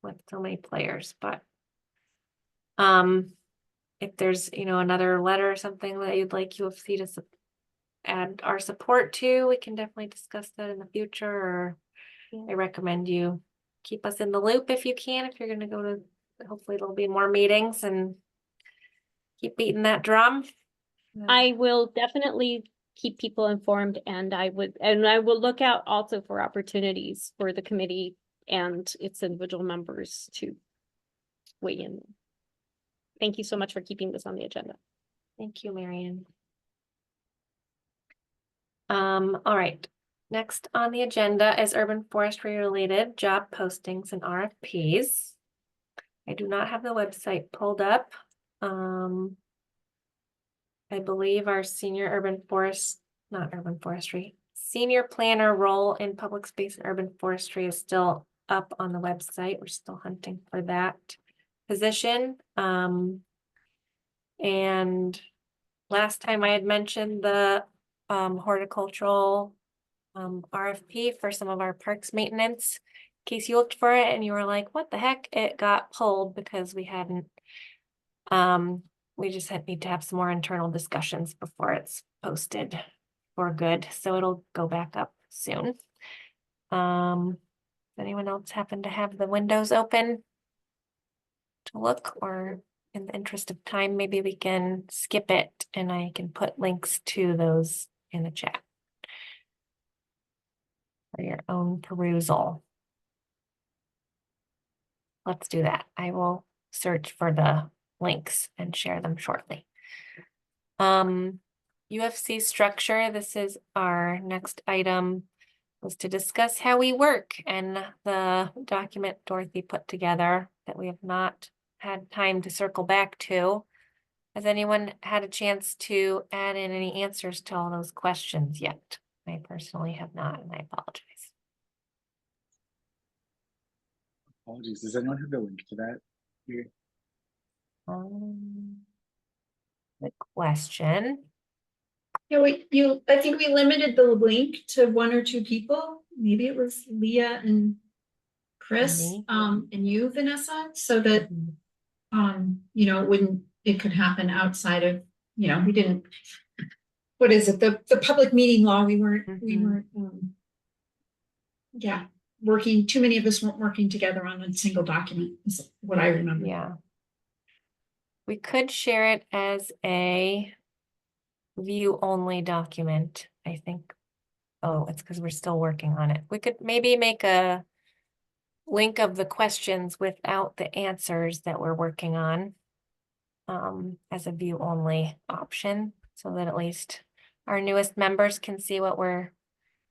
with so many players, but if there's, another letter or something that you'd like UFC to add our support to, we can definitely discuss that in the future, or I recommend you keep us in the loop if you can, if you're going to go to, hopefully there'll be more meetings, and keep beating that drum. I will definitely keep people informed, and I will look out also for opportunities for the committee and its individual members to weigh in. Thank you so much for keeping this on the agenda. Thank you, Marion. All right. Next on the agenda is urban forestry related job postings and RFPs. I do not have the website pulled up. I believe our senior senior planner role in public space and urban forestry is still up on the website. We're still hunting for that position. And last time I had mentioned the horticultural RFP for some of our parks maintenance. In case you looked for it and you were like, what the heck? It got pulled because we hadn't, we just need to have some more internal discussions before it's posted for good. So it'll go back up soon. Does anyone else happen to have the windows open to look, or in the interest of time, maybe we can skip it and I can put links to those in the chat for your own perusal. Let's do that. I will search for the links and share them shortly. UFC structure, this is our next item, was to discuss how we work, and the document Dorothy put together that we have not had time to circle back to. Has anyone had a chance to add in any answers to all those questions yet? I personally have not, and I apologize. Apologies. Does anyone have the link to that here? The question. Yeah, I think we limited the link to 1 or 2 people. Maybe it was Leah and Chris, Me. and you, Vanessa, so that, it could happen outside of, we didn't, what is it, the public meeting law, we weren't, too many of us weren't working together on a single document, is what I remember. Yeah. We could share it as a view-only document, I think. Oh, it's because we're still working on it. We could maybe make a link of the questions without the answers that we're working on as a view-only option, so that at least our newest members can see what we're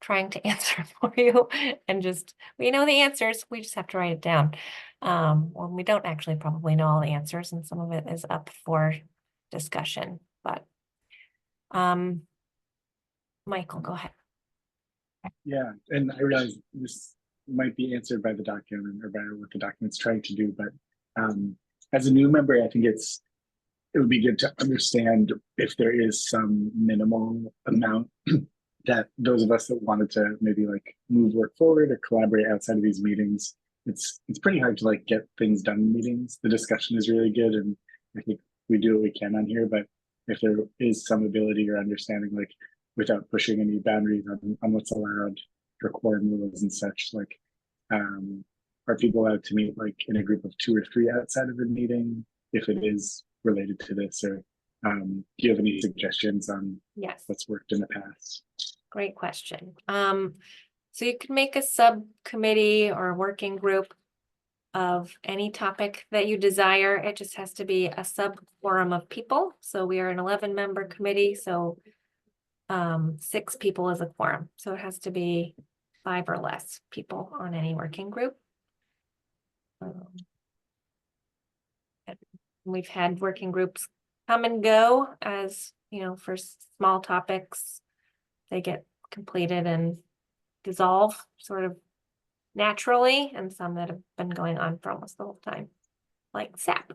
trying to answer for you, and just, we know the answers, we just have to write it down. Well, we don't actually probably know all the answers, and some of it is up for discussion, but Michael, go ahead. Yeah, and I realize this might be answered by the document or by what the document's trying to do, but as a new member, I think it would be good to understand if there is some minimal amount that those of us that wanted to maybe like move work forward or collaborate outside of these meetings, it's pretty hard to like get things done in meetings. The discussion is really good, and I think we do what we can on here, but if there is some ability or understanding, like without pushing any boundaries on what's allowed for quorum rules and such, like are people allowed to meet like in a group of 2 or 3 outside of the meeting if it is related to this, or do you have any suggestions on what's worked in the past? Great question. So you could make a subcommittee or a working group of any topic that you desire. It just has to be a sub-quorum of people. So we are an 11-member committee, so 6 people is a quorum. So it has to be 5 or less people on any working group. We've had working groups come and go as, you know, for small topics, they get completed and dissolve sort of naturally, and some that have been going on for almost the whole time, like SAP.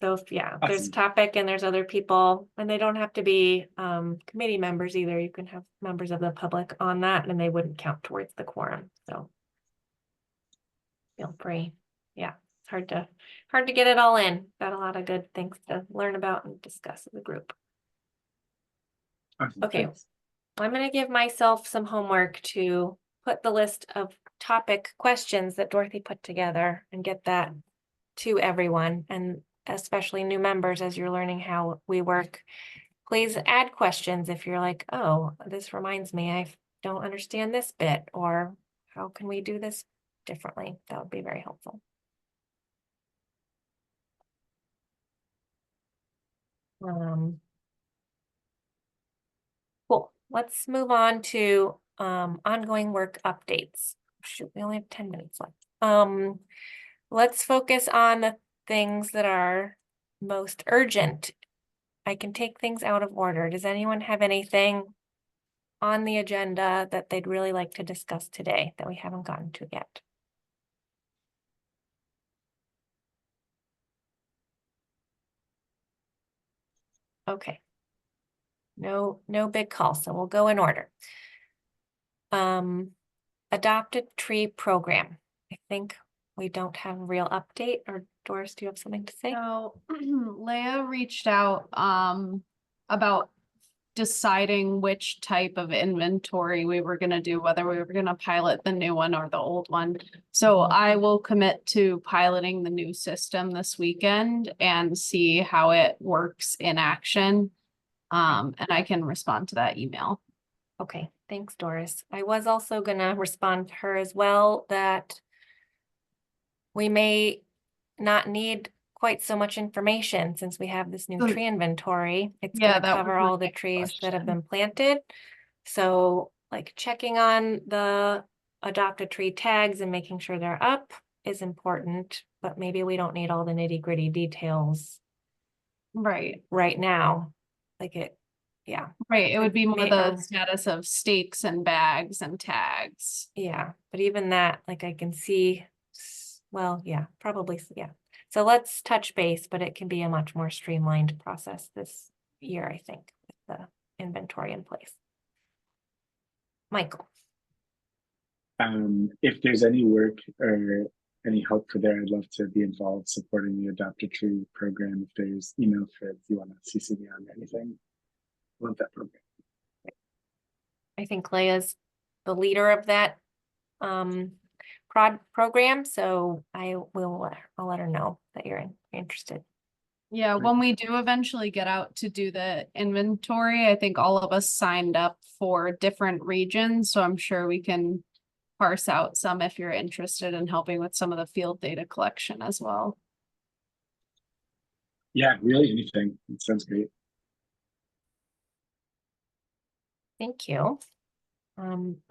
So if, yeah, there's a Awesome. topic and there's other people, and they don't have to be committee members either. You can have members of the public on that and they wouldn't count towards the quorum. So feel free. Yeah, it's hard to get it all in. Got a lot of good things to learn about and discuss as a group. Awesome, Okay. thanks. I'm going to give myself some homework to put the list of topic questions that Dorothy put together and get that to everyone, and especially new members as you're learning how we work. Please add questions if you're like, oh, this reminds me, I don't understand this bit, or how can we do this differently? That would be very helpful. Cool. Let's move on to ongoing work updates. Shoot, we only have 10 minutes left. Let's focus on the things that are most urgent. I can take things out of order. Does anyone have anything on the agenda that they'd really like to discuss today that we haven't gotten to yet? Okay. No big calls, so we'll go in order. Adopted tree program. I think we don't have a real update, or Doris, do you have something to say? So Leah reached out about deciding which type of inventory we were gonna do, whether we were gonna pilot the new one or the old one. So I will commit to piloting the new system this weekend and see how it works in action. And I can respond to that email. Okay, thanks, Doris. I was also gonna respond to her as well that we may not need quite so much information since we have this new So- tree inventory. It's Yeah, gonna that was cover my all the next trees that have question. been planted. So like checking on the adopted tree tags and making sure they're up is important, but maybe we don't need all the nitty-gritty details Right, right now. Like yeah. right. It would be more May- the or- status of stakes and bags and tags. Yeah, but even that, like I can see, well, yeah, probably, yeah. So let's touch base, but it can be a much more streamlined process this year, I think, with the inventory in place. Michael. If there's any work or any help for there, I'd love to be involved supporting the Adopt a Tree program. If there's email threads you want to CC me on or anything, love that program. I think Leah's the leader of that program, so I'll let her know that you're interested. Yeah, Right. when we do eventually get out to do the inventory, I think all of us signed up for different regions, so I'm sure we can parse out some if you're interested in helping with some of the field data collection as well. Yeah, really anything. It sounds great. Thank you.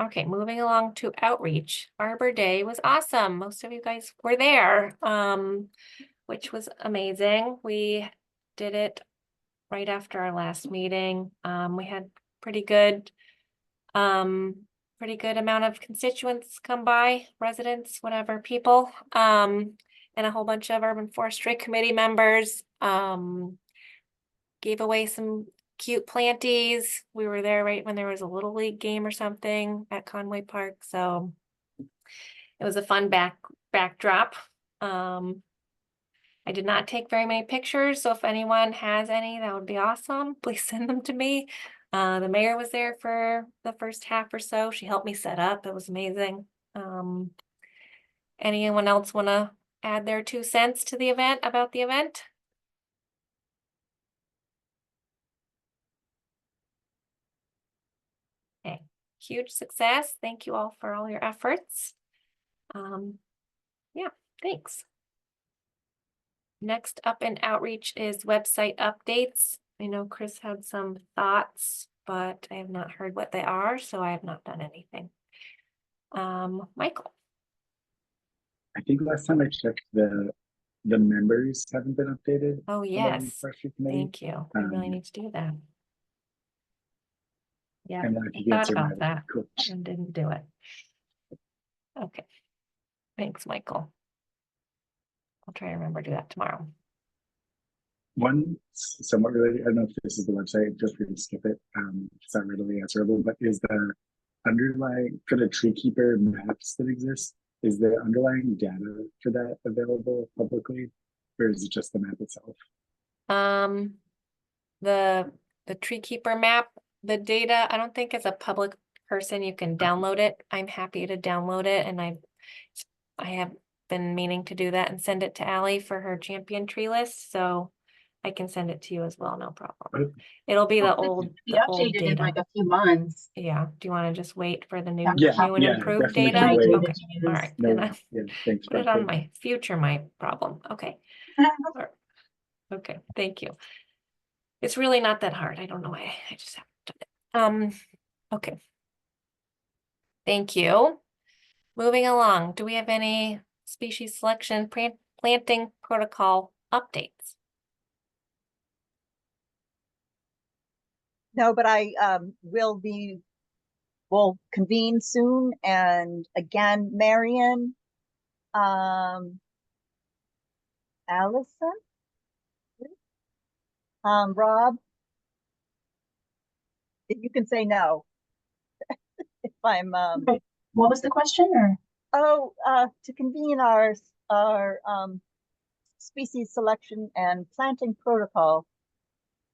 Okay, moving along to outreach. Arbor Day was awesome. Most of you guys were there, which was amazing. We did it right after our last meeting. We had pretty good amount of constituents come by, residents, whatever, people, and a whole bunch of urban forestry committee members. Gave away some cute planties. We were there right when there was a Little League game or something at Conway Park. So it was a fun backdrop. I did not take very many pictures, so if anyone has any, that would be awesome. Please send them to me. The mayor was there for the first half or so. She helped me set up. It was amazing. Anyone else want to add their 2 cents to the event, about the event? Okay, huge success. Thank you all for all your efforts. Yeah, thanks. Next up in outreach is website updates. I know Chris had some thoughts, but I have not heard what they are, so I have not done anything. Michael. I think last time I checked, the members haven't been updated. Oh, on the yes. Forestry Committee. Thank you. I really Um, need to do that. Yeah, And then if I you could thought answer about that, that cool. and didn't do it. Okay. Thanks, Michael. I'll try to remember to do that tomorrow. One somewhat related, I don't know if this is the website, just for you to skip it. It's not readily answerable, but is the underlying for the tree keeper maps that exist, is the underlying data for that available publicly, or is it just the map itself? The tree keeper map, the data, I don't think as a public person you can download it. I'm happy to download it, and I have been meaning to do that and send it to Allie for her champion tree list, so I can send it to you as well, no problem. It'll be the old Be old updated in like data. a few months. Yeah, do you want to just wait for the new That- Yeah, new and improved definitely data? can wait. Okay, all right. No, Then I'll yeah, thanks. put it on my future, my problem. Okay. All right. Okay, thank you. It's really not that hard. I don't know why I just haven't done it. Okay. Thank you. Moving along, do we have any species selection planting protocol updates? No, but I will convene soon, and again, Marion, Allison, Rob, you can say no if I'm Wait, what was the question? Or to convene our species selection and planting protocol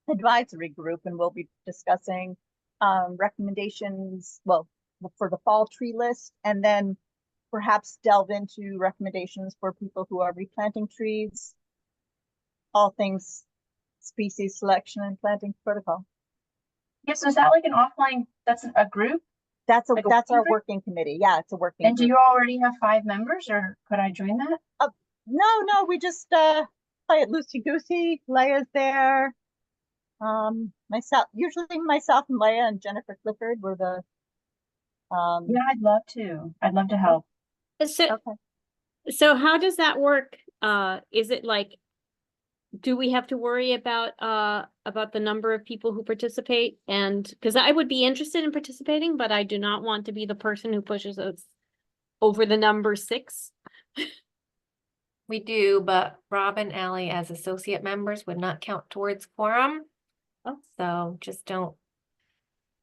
advisory group, and we'll be discussing recommendations, well, for the fall tree list, and then perhaps delve into recommendations for people who are replanting trees, all things species selection and planting protocol. yeah, so is that like an offline, that's a group? That's Like a our working group? working committee. Yeah, it's a working And do group. you already have 5 members, or could I join that? No, we just play it loosey goosey. Leia's there. Usually myself and Leia and Jennifer Clifford were the Yeah, I'd love to. I'd love to help. So, okay. so how does that work? Is it like, do we have to worry about the number of people who participate? And because I would be interested in participating, but I do not want to be the person who pushes us over the number 6. We do, but Rob and Allie as associate members would not count towards quorum. Oh. So just don't,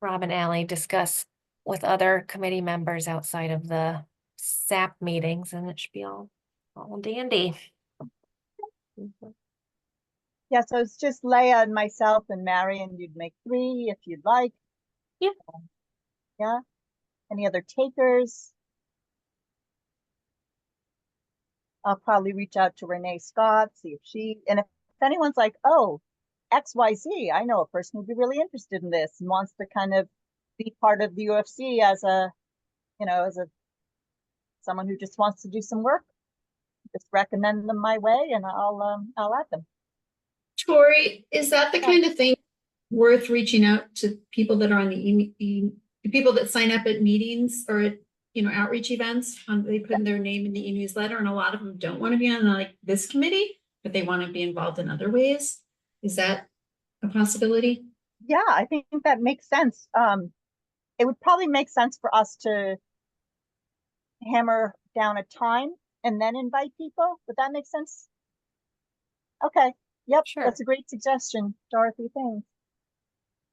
Rob and Allie discuss with other committee members outside of the SAP meetings, and it should be all dandy. Yeah, so it's just Leia and myself and Marion. You'd make 3 if you'd like. Yeah. Yeah. Any other takers? I'll probably reach out to Renee Scott, see if anyone's like, oh, XYZ, I know a person who'd be really interested in this and wants to kind of be part of the UFC as someone who just wants to do some work, just recommend them my way, and I'll add them. Tori, is that the kind of thing worth reaching out to people that are on the people that sign up at meetings or at, outreach events? They put their name in the e-newsletter, and a lot of them don't want to be on like this committee, but they want to be involved in other ways. Is that a possibility? Yeah, I think that makes sense. It would probably make sense for us to hammer down a time and then invite people. Would that make sense? Okay. Yep. Sure. That's a great suggestion, Dorothy. Thanks.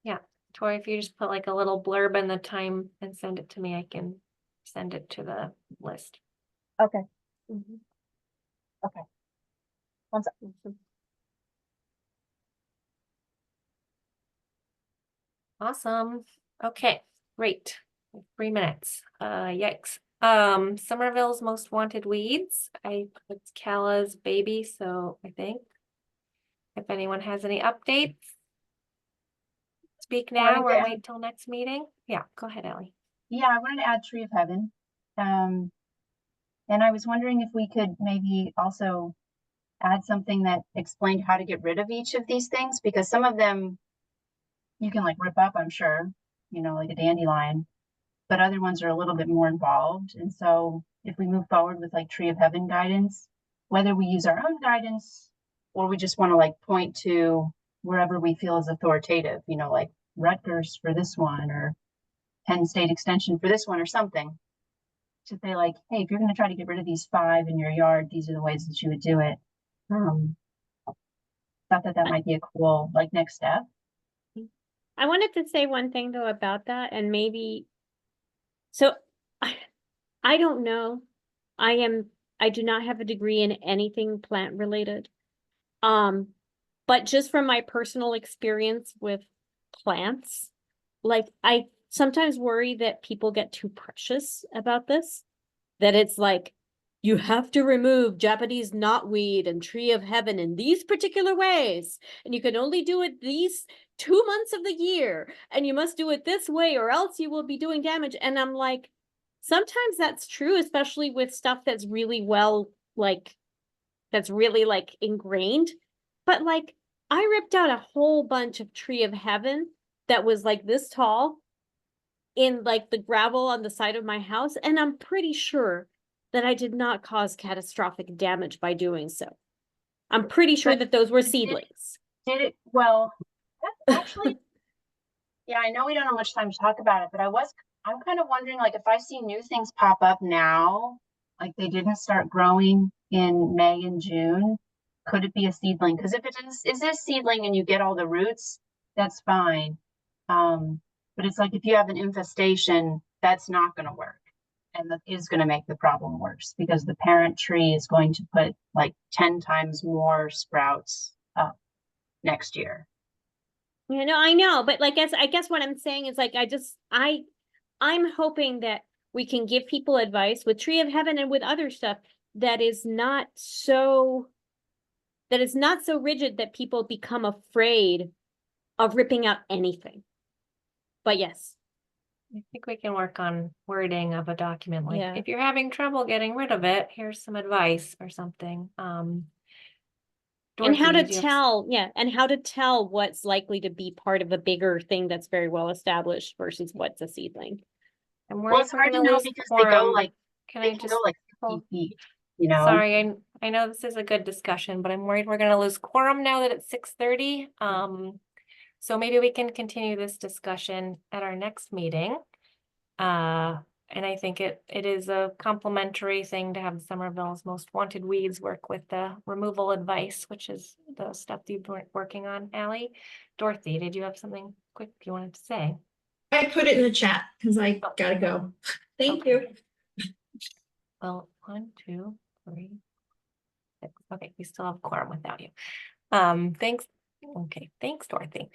Yeah, Tori, if you just put like a little blurb in the time and send it to me, I can send it to the list. Okay. Mhm. Okay. One second. Awesome. Okay, great. 3 minutes. Yikes. Somerville's most wanted weeds. It's Calla's baby, so I think if anyone has any updates, speak now or wait till next meeting. Yeah, go ahead, Ellie. Yeah, I wanted to add Tree of Heaven. And I was wondering if we could maybe also add something that explained how to get rid of each of these things, because some of them you can like rip up, I'm sure, you know, like a dandelion, but other ones are a little bit more involved. And so if we move forward with like Tree of Heaven guidance, whether we use our own guidance or we just want to like point to wherever we feel is authoritative, you know, like Rutgers for this one or Penn State Extension for this one or something, to say like, hey, if you're going to try to get rid of these 5 in your yard, these are the ways that you would do it. Thought that that might be a cool like next step. I wanted to say one thing though about that, and maybe, so I don't know. I do not have a degree in anything plant related. But just from my personal experience with plants, like I sometimes worry that people get too precious about this, that it's like, you have to remove Japanese knotweed and Tree of Heaven in these particular ways, and you can only do it these 2 months of the year, and you must do it this way or else you will be doing damage. And I'm like, sometimes that's true, especially with stuff that's really well, like, that's really like ingrained. But like, I ripped out a whole bunch of Tree of Heaven that was like this tall in like the gravel on the side of my house, and I'm pretty sure that I did not cause catastrophic damage by doing so. I'm pretty sure that those were seedlings. Did it well? That's actually, yeah, I know we don't have much time to talk about it, but I'm kind of wondering, like, if I see new things pop up now, like they didn't start growing in May and June, could it be a seedling? Because if it is a seedling and you get all the roots, that's fine. But it's like if you have an infestation, that's not going to work. And that is going to make the problem worse because the parent tree is going to put like 10 times more sprouts up next year. You know, I know, but like, I guess what I'm saying is like, I'm hoping that we can give people advice with Tree of Heaven and with other stuff that is not so rigid that people become afraid of ripping out anything. But yes. I think we can work on wording of a document, like, Yeah. if you're having trouble getting rid of it, here's some advice or something. And Dorothy, how to did you have tell, and how to tell what's likely to be part of a bigger thing that's very well established versus what's a seedling. I'm Well, worried it's we're hard to gonna know lose because they go quorum. like Can they I can just go like 50 pull- feet, you know. Sorry, I know this is a good discussion, but I'm worried we're gonna lose quorum now that it's 6:30. So maybe we can continue this discussion at our next meeting. And I think it is a complimentary thing to have Somerville's Most Wanted Weeds work with the removal advice, which is the stuff you've been working on, Allie. Dorothy, did you have something quick you wanted to say? I put it in the chat because I gotta go. Thank you. Well, 1, 2, 3, 6. Okay, we still have quorum without you. Thanks. Okay, thanks, Dorothy.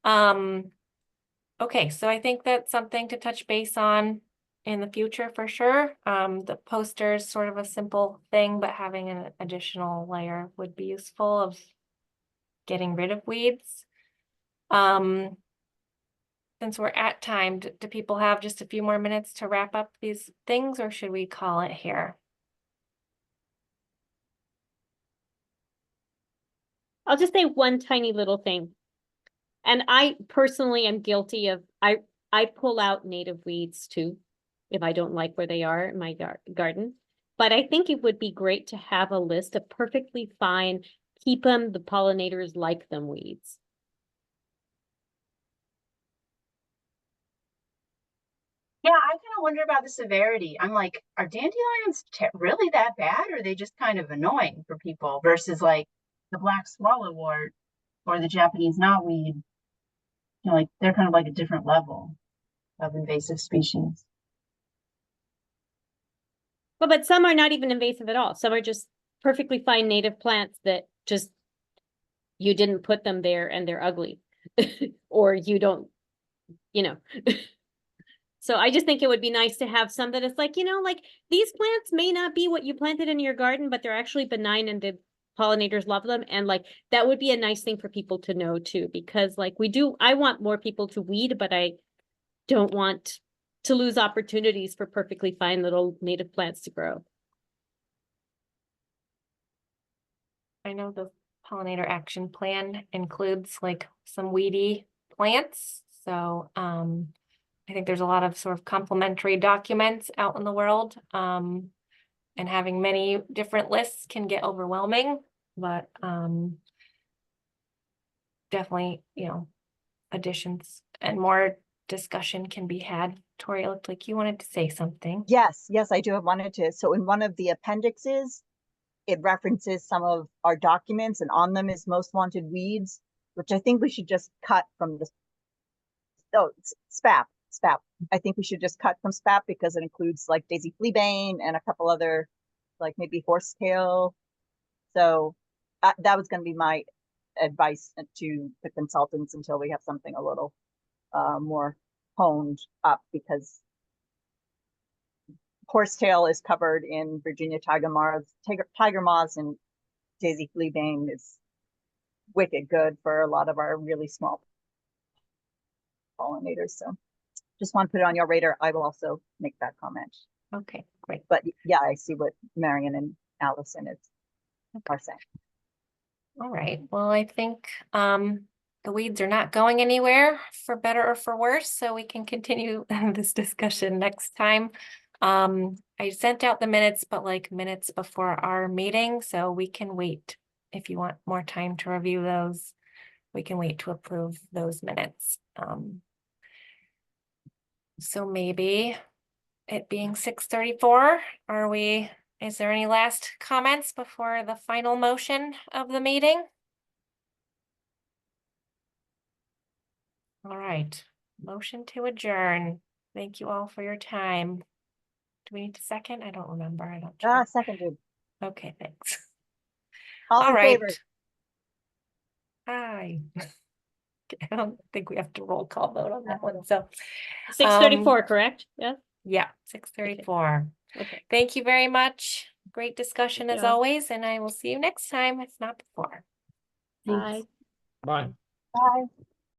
Okay, so I think that's something to touch base on in the future for sure. The poster is sort of a simple thing, but having an additional layer would be useful of getting rid of weeds. Since we're at time, do people have just a few more minutes to wrap up these things, or should we call it here? I'll just say one tiny little thing. And I personally am guilty of, I pull out native weeds too, if I don't like where they are in my garden. But I think it would be great to have a list of perfectly fine, keep them, the pollinators like them weeds. Yeah, I kind of wonder about the severity. I'm like, are dandelions really that bad, or are they just kind of annoying for people versus like the black swallowwort or the Japanese knotweed? You know, like they're kind of like a different level of invasive species. Well, but some are not even invasive at all. Some are just perfectly fine native plants that just, you didn't put them there and they're ugly. Or you don't, you know. So I just think it would be nice to have some that it's like, like these plants may not be what you planted in your garden, but they're actually benign and the pollinators love them. And like, that would be a nice thing for people to know too, because like I want more people to weed, but I don't want to lose opportunities for perfectly fine little native plants to grow. I know the pollinator action plan includes like some weedy plants, so I think there's a lot of sort of complementary documents out in the world. And having many different lists can get overwhelming, but definitely, additions and more discussion can be had. Tori, it looked like you wanted to say something. Yes, I do have wanted to. So in one of the appendixes, it references some of our documents, and on them is most wanted weeds, which I think we should just cut from the, SPAP. I think we should just cut from SPAP because it includes like daisy fleabane and a couple other, like maybe horsetail. So that was going to be my advice to the consultants until we have something a little more honed up, because horsetail is covered in Virginia tiger moths, and daisy fleabane is wicked good for a lot of our really small pollinators. So just want to put it on your radar. I will also make that comment. Okay, great. But yeah, I see what Marion and Allison are saying. All right, well, I think the weeds are not going anywhere for better or for worse, so we can continue this discussion next time. I sent out the minutes, but like minutes before our meeting, so we can wait. If you want more time to review those, we can wait to approve those minutes. So maybe it being 6:34, is there any last comments before the final motion of the meeting? All right, motion to adjourn. Thank you all for your time. Do we need to second? I don't remember. I don't. Seconded. Okay, thanks. All All in right. favor? Hi. I don't think we have to roll call vote on that one, so. 6:34, correct? Yeah, Yeah, 6:34. okay. Thank you very much. Great discussion as Yeah. always, and I will see you next time, if not before. Bye. Bye. Bye.